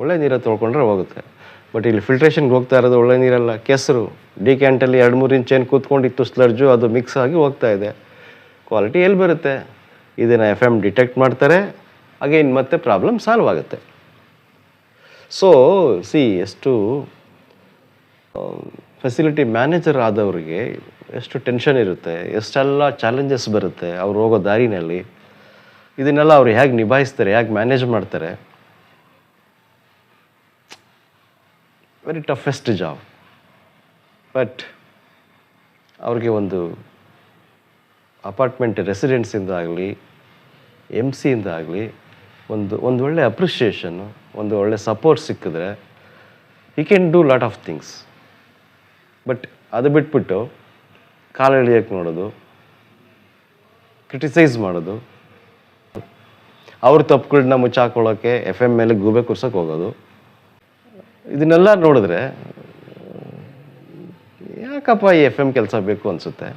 ಒಳ್ಳೆ ನೀರಲ್ಲಿ ತೊಳ್ಕೊಂಡ್ರೆ ಹೋಗುತ್ತೆ. ಬಟ್ ಇಲ್ಲಿ ಫಿಲ್ಟ್ರೇಷನ್ಗೆ ಹೋಗ್ತಾ ಇರೋದು ಒಳ್ಳೆ ನೀರಲ್ಲ, ಕೆಸರು. ಡಿಕ್ಯಾಂಟಲ್ಲಿ 2-3 ಇಂಚ್ ಏನು ಕೂತ್ಕೊಂಡಿತ್ತು ಸ್ಲಡ್ಜು, ಅದು ಮಿಕ್ಸ್ ಆಗಿ ಹೋಗ್ತಾ ಇದೆ. ಕ್ವಾಲಿಟಿ ಎಲ್ಲಿ ಬರುತ್ತೆ? ಇದನ್ನು FM ಡಿಟೆಕ್ಟ್ ಮಾಡ್ತಾರೆ, ಅಗೈನ್ ಮತ್ತೆ ಪ್ರಾಬ್ಲಮ್ ಸಾಲ್ವ್ ಆಗುತ್ತೆ. ಸೊ ಎಷ್ಟು ಫೆಸಿಲಿಟಿ ಮ್ಯಾನೇಜರ್ ಆದವ್ರಿಗೆ ಎಷ್ಟು ಟೆನ್ಷನ್ ಇರುತ್ತೆ, ಎಷ್ಟೆಲ್ಲ ಚಾಲೆಂಜಸ್ ಬರುತ್ತೆ ಅವ್ರು ಹೋಗೋ ದಾರಿನಲ್ಲಿ. ಇದನ್ನೆಲ್ಲ ಅವ್ರು ಹೇಗೆ ನಿಭಾಯಿಸ್ತಾರೆ, ಹೇಗೆ ಮ್ಯಾನೇಜ್ ಮಾಡ್ತಾರೆ. Very toughest job. ಬಟ್ ಅವ್ರಿಗೆ ಒಂದು ಅಪಾರ್ಟ್ಮೆಂಟ್ ರೆಸಿಡೆನ್ಸಿಂದ ಆಗಲಿ, MC ಆಗಲಿ ಒಂದು ಒಳ್ಳೆ ಅಪ್ರಿಷಿಯೇಷನ್ನು, ಒಂದು ಒಳ್ಳೆ ಸಪೋರ್ಟ್ ಸಿಕ್ಕಿದ್ರೆ he can do lot of things. But ಅದು ಬಿಟ್ಬಿಟ್ಟು ಕಾಲು ಎಳಿಯೋಕ್ಕೆ ನೋಡೋದು, ಕ್ರಿಟಿಸೈಸ್ ಮಾಡೋದು, ಅವ್ರ ತಪ್ಪುಗಳನ್ನ ಮುಚ್ಚಾಕೊಳ್ಳೋಕ್ಕೆ FM ಮೇಲೆ ಗೂಬೆ ಕೂರ್ಸೋಕೆ ಹೋಗೋದು, ಇದನ್ನೆಲ್ಲ ನೋಡಿದ್ರೆ ಯಾಕಪ್ಪ ಈ FM ಕೆಲಸ ಬೇಕು ಅನಿಸುತ್ತೆ.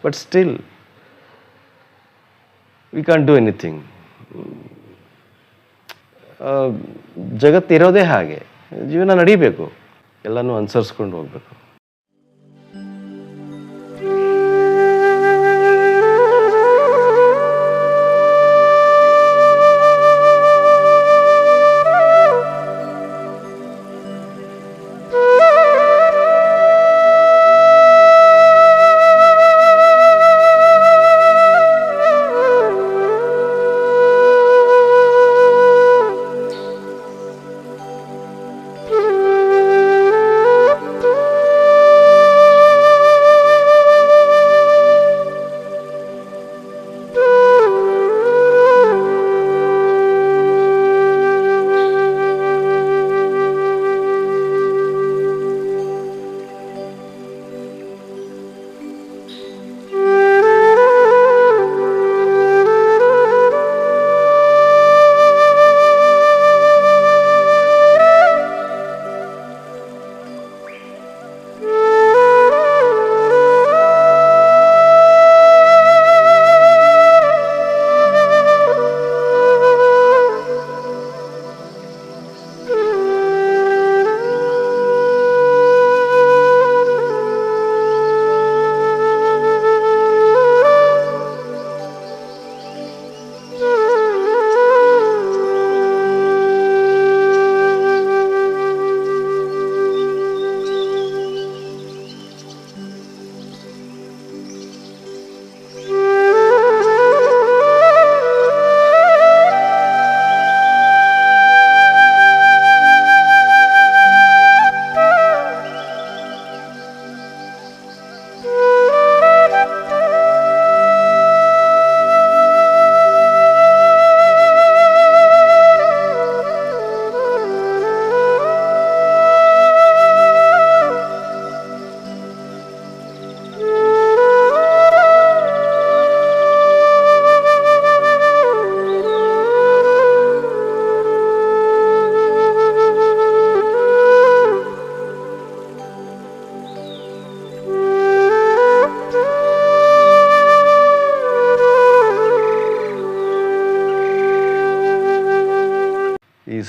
But still we can't do anything. ಜಗತ್ತಿರೋದೇ ಹಾಗೆ, ಜೀವನ ನಡಿಬೇಕು, ಎಲ್ಲನೂ ಅನುಸರಿಸ್ಕೊಂಡು ಹೋಗ್ಬೇಕು.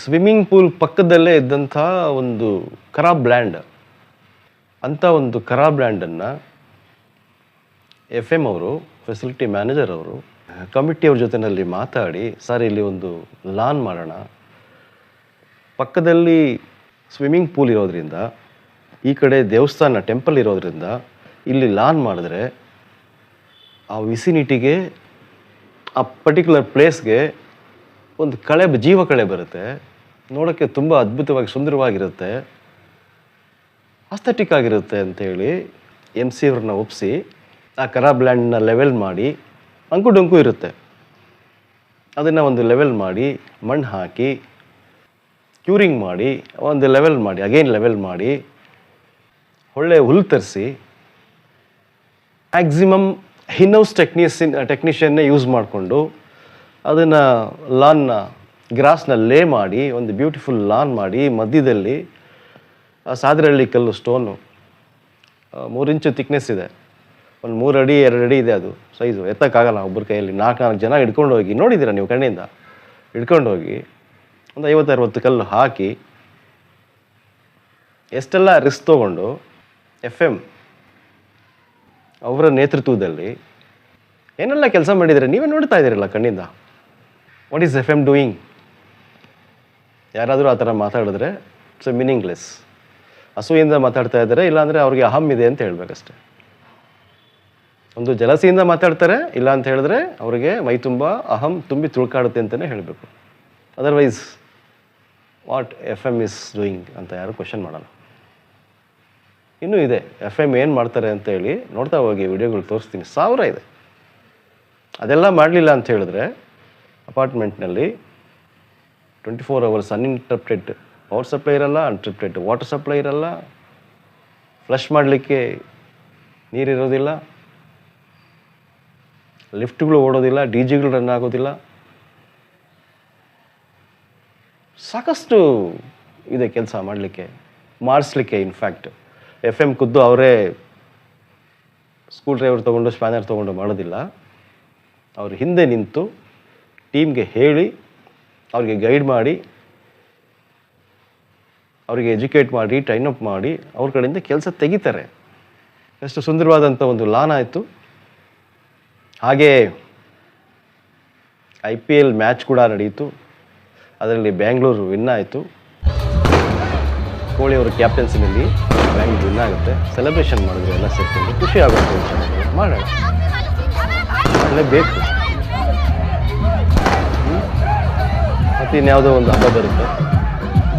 ಸ್ವಿಮ್ಮಿಂಗ್ ಪೂಲ್ ಪಕ್ಕದಲ್ಲೇ ಇದ್ದಂಥ ಒಂದು ಖರಾಬ್ ಲ್ಯಾಂಡ್, ಅಂಥ ಒಂದು ಖರಾಬ್ ಲ್ಯಾಂಡನ್ನು FM ಅವರು, ಫೆಸಿಲಿಟಿ ಮ್ಯಾನೇಜರ್ ಅವರು, ಕಮಿಟಿಯವ್ರ ಜೊತೆಯಲ್ಲಿ ಮಾತಾಡಿ, ಸರ್ ಇಲ್ಲಿ ಒಂದು ಲಾನ್ ಮಾಡೋಣ, ಪಕ್ಕದಲ್ಲಿ ಸ್ವಿಮ್ಮಿಂಗ್ ಪೂಲ್ ಇರೋದ್ರಿಂದ, ಈ ಕಡೆ ದೇವಸ್ಥಾನ ಟೆಂಪಲ್ ಇರೋದ್ರಿಂದ ಇಲ್ಲಿ ಲಾನ್ ಮಾಡಿದ್ರೆ ಆ ವಿಸಿನಿಟಿಗೆ ಆ ಪರ್ಟಿಕ್ಯುಲರ್ ಪ್ಲೇಸ್ಗೆ ಒಂದು ಜೀವ ಕಳೆ ಬರುತ್ತೆ, ನೋಡೋಕ್ಕೆ ತುಂಬ ಅದ್ಭುತವಾಗಿ ಸುಂದರವಾಗಿರುತ್ತೆ, ಆಸ್ಥೆಟಿಕ್ ಆಗಿರುತ್ತೆ ಅಂತೇಳಿ MC ಅವ್ರನ್ನ ಒಪ್ಪಿಸಿ ಆ ಖರಾಬ್ ಲ್ಯಾಂಡ್ನ ಲೆವೆಲ್ ಮಾಡಿ, ಅಂಕು ಡೊಂಕು ಇರುತ್ತೆ, ಅದನ್ನು ಒಂದು ಲೆವೆಲ್ ಮಾಡಿ ಮಣ್ಣು ಹಾಕಿ ಕ್ಯೂರಿಂಗ್ ಮಾಡಿ ಒಂದು ಲೆವೆಲ್ ಮಾಡಿ ಅಗೈನ್ ಲೆವೆಲ್ ಮಾಡಿ ಒಳ್ಳೆ ಹುಲ್ಲು ತರಿಸಿ ಮ್ಯಾಕ್ಸಿಮಮ್ ಇನ್ಹೌಸ್ ಟೆಕ್ನಿಷಿಯನ್ನೇ ಯೂಸ್ ಮಾಡಿಕೊಂಡು ಅದನ್ನು ಗ್ರಾಸ್ನ ಲೇ ಮಾಡಿ ಒಂದು ಬ್ಯೂಟಿಫುಲ್ ಲಾನ್ ಮಾಡಿ ಮಧ್ಯದಲ್ಲಿ ಸಾದ್ರಹಳ್ಳಿ ಕಲ್ಲು ಸ್ಟೋನು 3 ಇಂಚು ಥಿಕ್ನೆಸ್ ಇದೆ, ಒಂದು 3 ಅಡಿ 2 ಅಡಿ ಇದೆ, ಅದು ಸೈಜು ಎತ್ತಕ್ಕಾಗಲ್ಲ ಒಬ್ಬರ ಕೈಯಲ್ಲಿ. 4 ಜನ ಹಿಡ್ಕೊಂಡು ಹೋಗಿ ನೋಡಿದ್ದೀರಾ ನೀವು ಕಣ್ಣಿಂದ, ಹಿಡ್ಕೊಂಡು ಹೋಗಿ ಒಂದು 50-60 ಕಲ್ಲು ಹಾಕಿ ಎಷ್ಟೆಲ್ಲ ರಿಸ್ಕ್ ತೊಗೊಂಡು FM ಅವರ ನೇತೃತ್ವದಲ್ಲಿ ಏನೆಲ್ಲ ಕೆಲಸ ಮಾಡಿದರೆ ನೀವೇ ನೋಡ್ತಾ ಇದ್ದೀರಲ್ಲ ಕಣ್ಣಿಂದ. What is FM doing? ಯಾರಾದರೂ ಆ ಥರ ಮಾತಾಡಿದ್ರೆ ಇಟ್ಸ್ ಮೀನಿಂಗ್ಲೆಸ್. ಹಸುವಿಂದ ಮಾತಾಡ್ತಾ ಇದ್ದಾರೆ, ಇಲ್ಲಾಂದರೆ ಅವ್ರಿಗೆ ಅಹಂ ಇದೆ ಅಂತ ಹೇಳ್ಬೇಕಷ್ಟೆ. ಒಂದು ಜಲಸಿಯಿಂದ ಮಾತಾಡ್ತಾರೆ, ಇಲ್ಲ ಅಂತ ಹೇಳಿದ್ರೆ ಅವ್ರಿಗೆ ಮೈ ತುಂಬ ಅಹಂ ತುಂಬಿ ತುಳ್ಕಾಡುತ್ತೆ ಅಂತಲೇ ಹೇಳಬೇಕು. Otherwise what FM is doing ಅಂತ ಯಾರು ಕ್ವಶನ್ ಮಾಡಲ್ಲ. ಇನ್ನೂ ಇದೆ FM ಏನು ಮಾಡ್ತಾರೆ ಅಂತ ಹೇಳಿ ನೋಡ್ತಾ ಹೋಗಿ ವಿಡಿಯೋಗಳು ತೋರಿಸ್ತೀನಿ, 1000 ಇದೆ. ಅದೆಲ್ಲ ಮಾಡಲಿಲ್ಲ ಅಂತ ಹೇಳಿದ್ರೆ ಅಪಾರ್ಟ್ಮೆಂಟ್ನಲ್ಲಿ 24 hours ಅನ್ಇಂಟರಪ್ಟೆಡ್ ಪವರ್ ಸಪ್ಲೈ ಇರಲ್ಲ, ಅನ್ಇಂಟರಪ್ಟೆಡ್ ವಾಟರ್ ಸಪ್ಲೈ ಇರಲ್ಲ, ಫ್ಲಶ್ ಮಾಡಲಿಕ್ಕೆ ನೀರಿರೋದಿಲ್ಲ, ಲಿಫ್ಟ್ಗಳು ಓಡೋದಿಲ್ಲ, DGಗಳು ರನ್ ಆಗೋದಿಲ್ಲ. ಸಾಕಷ್ಟು ಇದೆ ಕೆಲಸ ಮಾಡಿಸ್ಲಿಕ್ಕೆ. ಇನ್ಫ್ಯಾಕ್ಟ್ FM ಖುದ್ದು ಅವರೇ ಸ್ಕ್ರೂ ಡ್ರೈವರ್ ತೊಗೊಂಡು ಸ್ಪ್ಯಾನರ್ ತೊಗೊಂಡು ಮಾಡೋದಿಲ್ಲ. ಅವ್ರ ಹಿಂದೆ ನಿಂತು ಟೀಮ್ಗೆ ಹೇಳಿ, ಅವ್ರಿಗೆ ಗೈಡ್ ಮಾಡಿ, ಅವರಿಗೆ ಎಜುಕೇಟ್ ಮಾಡಿ, ಟ್ರೈನ್ ಅಪ್ ಮಾಡಿ ಅವ್ರ ಕಡೆಯಿಂದ ಕೆಲಸ ತೆಗಿತಾರೆ. ಎಷ್ಟು ಸುಂದರವಾದಂಥ ಒಂದು ಲಾನ್ ಆಯಿತು. ಹಾಗೇ IPL ಮ್ಯಾಚ್ ಕೂಡ ನಡೆಯಿತು, ಅದರಲ್ಲಿ ಬ್ಯಾಂಗ್ಳೂರು ವಿನ್ ಆಯಿತು. ಕೋಹ್ಲಿ ಅವರ ಕ್ಯಾಪ್ಟನ್ಸಿನಲ್ಲಿ ಬ್ಯಾಂಗ್ಳೂರು ವಿನ್ ಆಗುತ್ತೆ. ಸೆಲೆಬ್ರೇಷನ್ ಮಾಡಿದ್ರು ಎಲ್ಲ ಸೇರ್ಕೊಂಡು, ಖುಷಿ ಆಗುತ್ತೆ. ಮಾಡೋಣ, ಮಾಡಲೇಬೇಕು. ಮತ್ತು ಇನ್ಯಾವುದೋ ಒಂದು ಹಬ್ಬ ಬರುತ್ತೆ,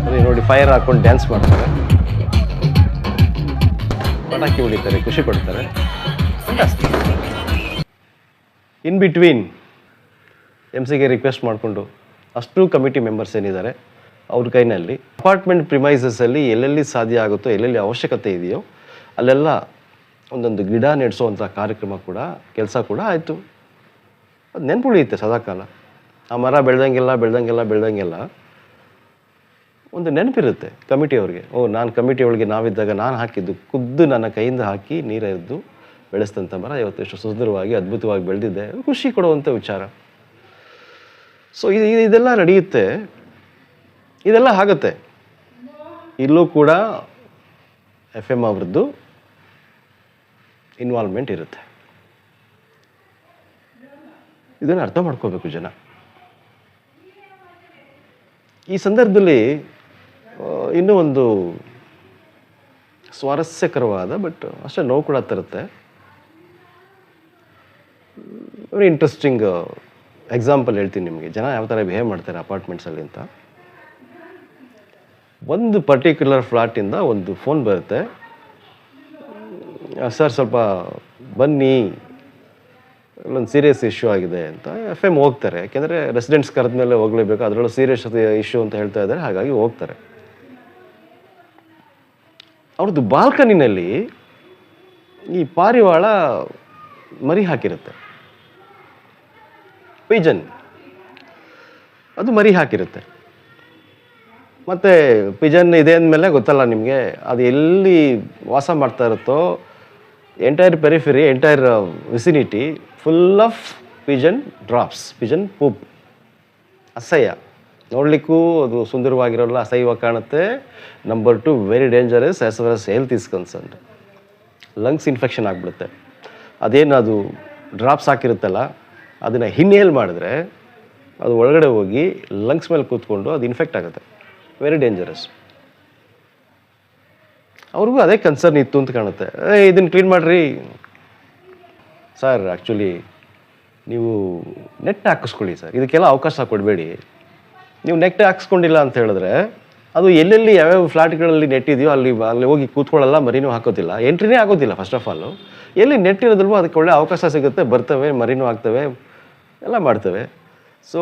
ಅದೇ ನೋಡಿ ಫೈರ್ ಹಾಕ್ಕೊಂಡು ಡ್ಯಾನ್ಸ್ ಮಾಡ್ತಾರೆ, ಪಟಾಕಿ ಹೊಡಿತಾರೆ, ಖುಷಿ ಪಡ್ತಾರೆ. ಇನ್ ಬಿಟ್ವೀನ್ MC ರಿಕ್ವೆಸ್ಟ್ ಮಾಡಿಕೊಂಡು ಅಷ್ಟು ಕಮಿಟಿ ಮೆಂಬರ್ಸ್ ಏನಿದ್ದಾರೆ ಅವ್ರ ಕೈನಲ್ಲಿ ಅಪಾರ್ಟ್ಮೆಂಟ್ ಪ್ರಿಮೈಸಸಲ್ಲಿ ಎಲ್ಲೆಲ್ಲಿ ಸಾಧ್ಯ ಆಗುತ್ತೋ, ಎಲ್ಲೆಲ್ಲಿ ಅವಶ್ಯಕತೆ ಇದೆಯೋ ಅಲ್ಲೆಲ್ಲ ಒಂದೊಂದು ಗಿಡ ನೆಡೆಸೋವಂಥ ಕಾರ್ಯಕ್ರಮ ಕೂಡ, ಕೆಲಸ ಕೂಡ ಆಯಿತು. ಅದು ನೆನಪುಳಿಯುತ್ತೆ ಸದಾಕಾಲ. ಆ ಮರ ಬೆಳೆದಂಗೆಲ್ಲ ಒಂದು ನೆನಪಿರುತ್ತೆ ಕಮಿಟಿಯವ್ರಿಗೆ. ನಾನು ಕಮಿಟಿ ಒಳಗೆ ನಾವಿದ್ದಾಗ ನಾನು ಹಾಕಿದ್ದು ಖುದ್ದು ನನ್ನ ಕೈಯಿಂದ ಹಾಕಿ ನೀರೆದ್ದು ಬೆಳೆಸಿದಂಥ ಮರ ಇವತ್ತು ಎಷ್ಟು ಸುಂದರವಾಗಿ ಅದ್ಭುತವಾಗಿ ಬೆಳೆದಿದೆ. ಖುಷಿ ಕೊಡುವಂಥ ವಿಚಾರ. ಸೊ ಇದೆಲ್ಲ ನಡೆಯುತ್ತೆ, ಇದೆಲ್ಲ ಆಗುತ್ತೆ. ಇಲ್ಲೂ ಕೂಡ FM ಅವ್ರದ್ದು ಇನ್ವಾಲ್ವ್ಮೆಂಟ್ ಇರುತ್ತೆ. ಇದನ್ನು ಅರ್ಥ ಮಾಡ್ಕೋಬೇಕು ಜನ. ಈ ಸಂದರ್ಭದಲ್ಲಿ ಇನ್ನೂ ಒಂದು ಸ್ವಾರಸ್ಯಕರವಾದ ಬಟ್ ಅಷ್ಟೇ ನೋವು ಕೂಡ ತರುತ್ತೆ, ವೆರಿ ಇಂಟ್ರೆಸ್ಟಿಂಗ್ ಎಕ್ಸಾಂಪಲ್ ಹೇಳ್ತೀನಿ ನಿಮಗೆ. ಜನ ಯಾವ ಥರ ಬಿಹೇವ್ ಮಾಡ್ತಾರೆ ಅಪಾರ್ಟ್ಮೆಂಟ್ಸಲ್ಲಿ ಅಂತ. ಒಂದು ಪರ್ಟಿಕ್ಯುಲರ್ ಫ್ಲಾಟಿಂದ ಒಂದು ಫೋನ್ ಬರುತ್ತೆ, ಸರ್ ಸ್ವಲ್ಪ ಬನ್ನಿ, ಇಲ್ಲೊಂದು ಸೀರಿಯಸ್ ಇಶ್ಯೂ ಆಗಿದೆ ಅಂತ. FM ಹೋಗ್ತಾರೆ, ಯಾಕೆಂದರೆ ರೆಸಿಡೆಂಟ್ಸ್ ಕರೆದ ಮೇಲೆ ಹೋಗಲೇಬೇಕು, ಅದರಲ್ಲೂ ಸೀರಿಯಸ್ ಇಶ್ಯೂ ಅಂತ ಹೇಳ್ತಾ ಇದ್ದಾರೆ, ಹಾಗಾಗಿ ಹೋಗ್ತಾರೆ. ಅವ್ರದ್ದು ಬಾಲ್ಕನಿನಲ್ಲಿ ಈ ಪಾರಿವಾಳ ಮರಿ ಹಾಕಿರುತ್ತೆ, ಪಿಜನ್, ಅದು ಮರಿ ಹಾಕಿರುತ್ತೆ. ಮತ್ತು ಪಿಜನ್ ಇದೆ ಅಂದಮೇಲೆ ಗೊತ್ತಲ್ಲ ನಿಮಗೆ, ಅದು ಎಲ್ಲಿ ವಾಸ ಮಾಡ್ತಾ ಇರುತ್ತೋ entire periphery, entire vicinity full of pigeon drops, pigeon poop. ಅಸಹ್ಯ, ನೋಡಲಿಕ್ಕೂ ಅದು ಸುಂದರವಾಗಿರೋಲ್ಲ, ಅಸಹ್ಯವಾಗಿ ಕಾಣುತ್ತೆ. Number 2 very dangerous as far as health is concerned. Lungs infection ಆಗಿಬಿಡುತ್ತೆ. ಅದೇನು ಅದು ಡ್ರಾಪ್ಸ್ ಹಾಕಿರುತ್ತಲ್ಲ, ಅದನ್ನು ಇನ್ಹೇಲ್ ಮಾಡಿದ್ರೆ ಅದು ಒಳಗಡೆ ಹೋಗಿ ಲಂಗ್ಸ್ ಮೇಲೆ ಕೂತ್ಕೊಂಡು ಅದು ಇನ್ಫೆಕ್ಟ್ ಆಗುತ್ತೆ. Very dangerous. ಅವ್ರಿಗೂ ಅದೇ ಕನ್ಸರ್ನ್ ಇತ್ತು ಅಂತ ಕಾಣುತ್ತೆ. ಇದನ್ನು ಕ್ಲೀನ್ ಮಾಡಿರಿ ಸರ್. ಆ್ಯಕ್ಚುಲಿ ನೀವು ನೆಟ್ ಹಾಕಿಸ್ಕೊಳ್ಳಿ ಸರ್, ಇದಕ್ಕೆಲ್ಲ ಅವಕಾಶ ಕೊಡಬೇಡಿ. ನೀವು ನೆಟ್ ಹಾಕ್ಸ್ಕೊಂಡಿಲ್ಲ ಅಂತ ಹೇಳಿದ್ರೆ ಅದು ಎಲ್ಲೆಲ್ಲಿ ಯಾವ್ಯಾವ ಫ್ಲಾಟ್ಗಳಲ್ಲಿ ನೆಟ್ ಇದೆಯೋ ಅಲ್ಲಿ ಹೋಗಿ ಕೂತ್ಕೊಳ್ಳಲ್ಲ, ಮರಿನೂ ಹಾಕೋದಿಲ್ಲ, ಎಂಟ್ರಿನೇ ಆಗೋದಿಲ್ಲ. ಫಸ್ಟ್ ಆಫ್ ಆಲು ಎಲ್ಲಿ ನೆಟ್ ಇರೋದಿಲ್ವೋ ಅದಕ್ಕೆ ಒಳ್ಳೆ ಅವಕಾಶ ಸಿಗುತ್ತೆ, ಬರ್ತವೆ, ಮರಿನೂ ಆಗ್ತವೆ, ಎಲ್ಲ ಮಾಡ್ತವೆ. ಸೊ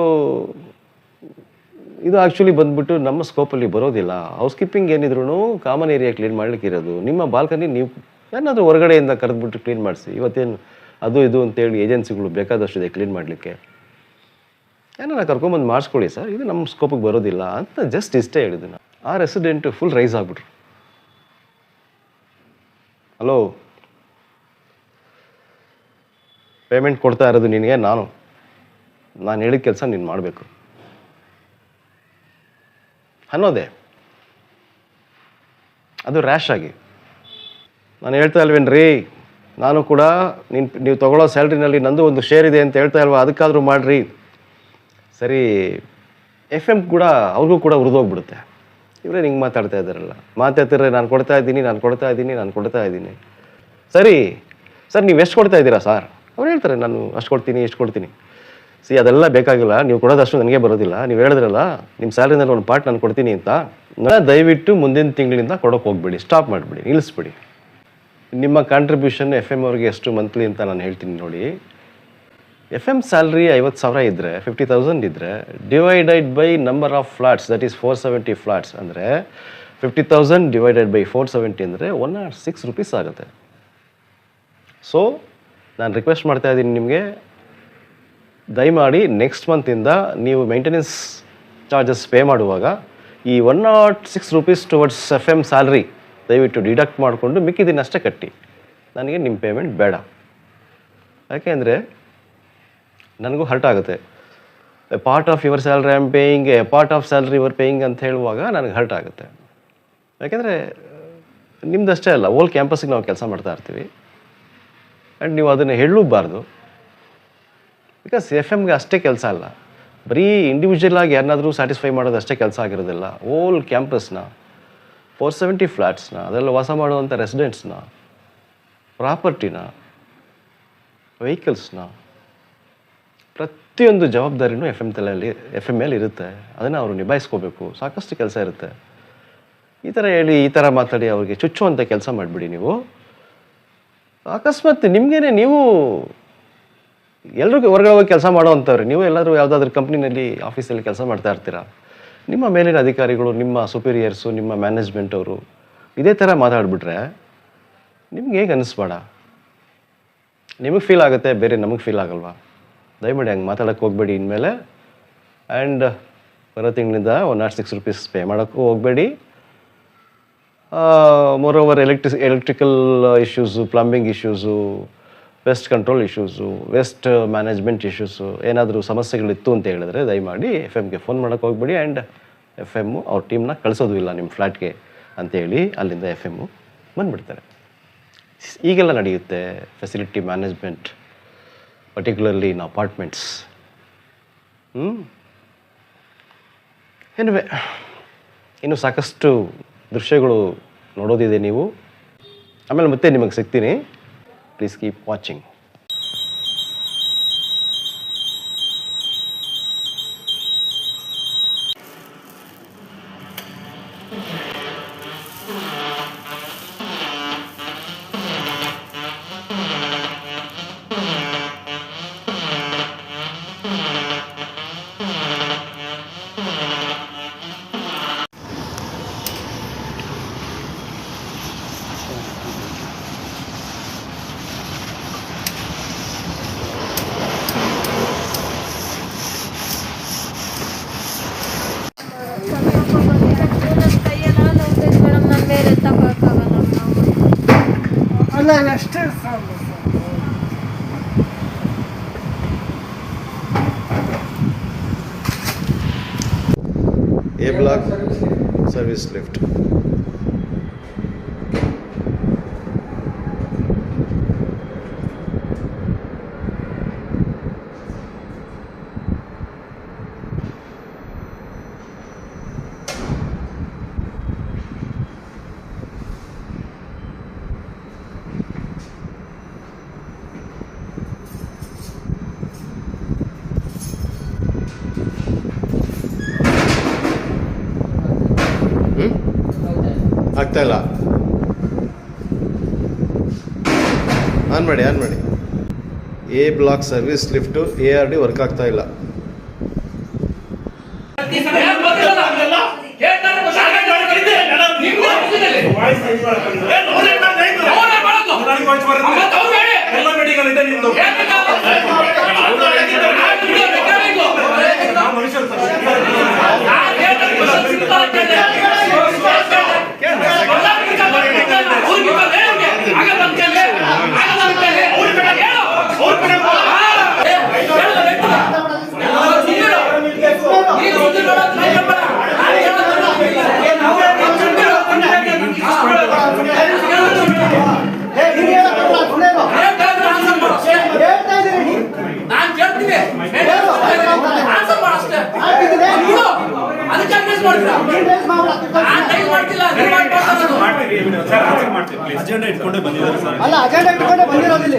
ಇದು ಆ್ಯಕ್ಚುಲಿ ಬಂದ್ಬಿಟ್ಟು ನಮ್ಮ ಸ್ಕೋಪಲ್ಲಿ ಬರೋದಿಲ್ಲ. ಹೌಸ್ ಕೀಪಿಂಗ್ ಏನಿದ್ರು ಕಾಮನ್ ಏರಿಯಾ ಕ್ಲೀನ್ ಮಾಡ್ಲಿಕ್ಕೆ ಇರೋದು. ನಿಮ್ಮ ಬಾಲ್ಕನಿ ನೀವು ಏನಾದರೂ ಹೊರಗಡೆಯಿಂದ ಕರೆದ್ಬಿಟ್ಟು ಕ್ಲೀನ್ ಮಾಡಿಸಿ. ಇವತ್ತೇನು ಅದು ಇದು ಅಂತೇಳಿ ಏಜೆನ್ಸಿಗಳು ಬೇಕಾದಷ್ಟಿದೆ ಕ್ಲೀನ್ ಮಾಡಲಿಕ್ಕೆ, ಏನಾರ ಕರ್ಕೊಂಬಂದು ಮಾಡಿಸ್ಕೊಳ್ಳಿ ಸರ್, ಇದು ನಮ್ಮ ಸ್ಕೋಪಿಗೆ ಬರೋದಿಲ್ಲ ಅಂತ ಜಸ್ಟ್ ಇಷ್ಟೇ ಹೇಳಿದ್ದು ನಾನು. ಆ resident full rice ಆಗಿಬಿಟ್ರು. Hello, payment ಕೊಡ್ತಾ ಇರೋದು ನಿನಗೆ, ನಾನು ಹೇಳಿದ ಕೆಲಸ ನೀನು ಮಾಡಬೇಕು ಅನ್ನೋದೇ. ಅದು ರ್ಯಾಶ್ ಆಗಿ ನಾನು ಹೇಳ್ತಾ ಇಲ್ವೇನ್ರಿ, ನಾನು ಕೂಡ ನೀವು ತೊಗೊಳ್ಳೋ ಸ್ಯಾಲ್ರಿನಲ್ಲಿ ನಂದು ಒಂದು ಶೇರ್ ಇದೆ ಅಂತ ಹೇಳ್ತಾ ಇಲ್ವಾ, ಅದಕ್ಕಾದರೂ ಮಾಡಿರಿ. ಸರಿ, FM ಕೂಡ ಅವ್ರಿಗೂ ಕೂಡ ಉರಿದೋಗ್ಬಿಡುತ್ತೆ. ಇವರೇ ಹಿಂಗೆ ಮಾತಾಡ್ತಾ ಇದ್ದಾರಲ್ಲ, ಮಾತಾಡ್ತಿದ್ರೆ ನಾನು ಕೊಡ್ತಾ ಇದ್ದೀನಿ. ಸರಿ ಸರ್, ನೀವು ಎಷ್ಟು ಕೊಡ್ತಾ ಇದ್ದೀರಾ ಸರ್? ಅವ್ರು ಹೇಳ್ತಾರೆ ನಾನು ಅಷ್ಟು ಕೊಡ್ತೀನಿ, ಎಷ್ಟು ಕೊಡ್ತೀನಿ. ಅದೆಲ್ಲ ಬೇಕಾಗಿಲ್ಲ, ನೀವು ಕೊಡೋದಷ್ಟು ನನಗೆ ಬರೋದಿಲ್ಲ. ನೀವು ಹೇಳಿದ್ರಲ್ಲ ನಿಮ್ಮ ಸ್ಯಾಲ್ರಿನಲ್ಲಿ ಒಂದು ಪಾರ್ಟ್ ನಾನು ಕೊಡ್ತೀನಿ ಅಂತ, ದಯವಿಟ್ಟು ಮುಂದಿನ ತಿಂಗಳಿಂದ ಕೊಡೋಕೆ ಹೋಗ್ಬೇಡಿ, ಸ್ಟಾಪ್ ಮಾಡಿಬಿಡಿ, ನಿಲ್ಲಿಸ್ಬಿಡಿ. ನಿಮ್ಮ ಕಾಂಟ್ರಿಬ್ಯೂಷನ್ FM ಅವ್ರಿಗೆ ಎಷ್ಟು ಮಂತ್ಲಿ ಅಂತ ನಾನು ಹೇಳ್ತೀನಿ ನೋಡಿ. FM ಸ್ಯಾಲ್ರಿ 50,000 ಇದ್ದರೆ, 50,000 ಇದ್ದರೆ, divided by number of flats, that is 470 flats ಅಂದರೆ 50,000 ಡಿವೈಡೆಡ್ ಬೈ 470 ಅಂದರೆ 106 ರೂಪೀಸ್ ಆಗುತ್ತೆ. ಸೊ ನಾನು ರಿಕ್ವೆಸ್ಟ್ ಮಾಡ್ತಾ ಇದ್ದೀನಿ ನಿಮಗೆ, ದಯಮಾಡಿ ನೆಕ್ಸ್ಟ್ ಮಂತಿಂದ ನೀವು ಮೇಂಟೆನೆನ್ಸ್ ಚಾರ್ಜಸ್ ಪೇ ಮಾಡುವಾಗ ಈ 106 ರೂಪೀಸ್ ಟುವರ್ಡ್ಸ್ FM ಸ್ಯಾಲ್ರಿ ದಯವಿಟ್ಟು ಡಿಡಕ್ಟ್ ಮಾಡಿಕೊಂಡು ಮಿಕ್ಕಿದ್ದನ್ನಷ್ಟೇ ಕಟ್ಟಿ. ನನಗೆ ನಿಮ್ಮ ಪೇಮೆಂಟ್ ಬೇಡ. ಯಾಕೆಂದರೆ ನನಗೂ ಹರ್ಟ್ ಆಗುತ್ತೆ. A part of your salary I am paying, A part of salary your paying ಅಂತ ಹೇಳುವಾಗ ನನಗೆ ಹರ್ಟ್ ಆಗುತ್ತೆ. ಯಾಕೆಂದರೆ ನಿಮ್ಮದಷ್ಟೇ ಅಲ್ಲ, ಓಲ್ ಕ್ಯಾಂಪಸ್ಸಿಗೆ ನಾವು ಕೆಲಸ ಮಾಡ್ತಾ ಇರ್ತೀವಿ. ಆ್ಯಂಡ್ ನೀವು ಅದನ್ನು ಹೇಳಲೂಬಾರ್ದು. ಬಿಕಾಸ್ FMಗೆ ಅಷ್ಟೇ ಕೆಲಸ ಅಲ್ಲ, ಬರೀ ಇಂಡಿವಿಜುವಲ್ ಆಗಿ ಯಾರನ್ನಾದರೂ ಸ್ಯಾಟಿಸ್ಫೈ ಮಾಡೋದು ಅಷ್ಟೇ ಕೆಲಸ ಆಗಿರೋದಿಲ್ಲ. ಓಲ್ ಕ್ಯಾಂಪಸ್ನ 470 ಫ್ಲ್ಯಾಟ್ಸ್ನ, ಅದೆಲ್ಲ ವಾಸ ಮಾಡುವಂಥ ರೆಸಿಡೆಂಟ್ಸ್ನ, ಪ್ರಾಪರ್ಟಿನ, ವೆಹಿಕಲ್ಸ್ನ, ಪ್ರತಿಯೊಂದು ಜವಾಬ್ದಾರಿನೂ FM ಮೇಲೆ ಇರುತ್ತೆ. ಅದನ್ನು ಅವರು ನಿಭಾಯಿಸ್ಕೋಬೇಕು. ಸಾಕಷ್ಟು ಕೆಲಸ ಇರುತ್ತೆ. ಈ ಥರ ಹೇಳಿ, ಈ ಥರ ಮಾತಾಡಿ ಅವ್ರಿಗೆ ಚುಚ್ಚುವಂಥ ಕೆಲಸ ಮಾಡಿಬಿಡಿ. ನೀವು ಅಕಸ್ಮಾತ್ ನಿಮಗೇನೆ, ನೀವು ಎಲ್ರಿಗೂ ಹೊರಗಡೆ ಹೋಗಿ ಕೆಲಸ ಮಾಡೋವಂಥವ್ರಿ, ನೀವು ಎಲ್ಲರೂ ಯಾವುದಾದ್ರೂ ಕಂಪ್ನಿನಲ್ಲಿ ಆಫೀಸಲ್ಲಿ ಕೆಲಸ ಮಾಡ್ತಾ ಇರ್ತೀರ, ನಿಮ್ಮ ಮೇಲಿನ ಅಧಿಕಾರಿಗಳು, ನಿಮ್ಮ ಸುಪೀರಿಯರ್ಸು, ನಿಮ್ಮ ಮ್ಯಾನೇಜ್ಮೆಂಟ್ ಅವರು ಇದೇ ಥರ ಮಾತಾಡಿಬಿಟ್ರೆ ನಿಮ್ಗೆ ಹೇಗೆ ಅನ್ನಿಸ್ಬೇಡ? ನಿಮಗೆ ಫೀಲ್ ಆಗುತ್ತೆ, ಬೇರೆ ನಮಗೆ ಫೀಲ್ ಆಗಲ್ವಾ? ದಯಮಾಡಿ ಹಂಗೆ ಮಾತಾಡೋಕ್ಕೆ ಹೋಗಬೇಡಿ ಇನ್ಮೇಲೆ. ಆ್ಯಂಡ್ ಬರೋ ತಿಂಗಳಿಂದ 106 ರೂಪೀಸ್ ಪೇ ಮಾಡೋಕ್ಕೂ ಹೋಗಬೇಡಿ. Moreover electrical issues, plumbing issues, waste control issues, waste management issues, ಏನಾದರೂ ಸಮಸ್ಯೆಗಳಿತ್ತು ಅಂತ ಹೇಳಿದ್ರೆ ದಯಮಾಡಿ FMಗೆ ಫೋನ್ ಮಾಡೋಕ್ಕೆ ಹೋಗ್ಬೇಡಿ. ಆ್ಯಂಡ್ FM ಅವ್ರ ಟೀಮ್ನ ಕಳಿಸೋದು ಇಲ್ಲ ನಿಮ್ಮ ಫ್ಲ್ಯಾಟ್ಗೆ ಅಂತೇಳಿ ಅಲ್ಲಿಂದ FM ಬಂದುಬಿಡ್ತಾರೆ. ಈಗೆಲ್ಲ ನಡೆಯುತ್ತೆ facility management, particularly in apartments. Anyway, ಇನ್ನು ಸಾಕಷ್ಟು ದೃಶ್ಯಗಳು ನೋಡೋದಿದೆ ನೀವು. ಆಮೇಲೆ ಮತ್ತೆ ನಿಮಗೆ ಸಿಗ್ತೀನಿ. Please keep watching. A block service lift. ಆಗ್ತಾ ಇಲ್ಲ. ಆನ್ ಮಾಡಿ A block service lift ARD work ಆಗ್ತಾ ಇಲ್ಲ. ಅಜೆಂಡಾ ಇಟ್ಕೊಂಡೇ ಬಂದಿರೋದಿಲ್ಲ.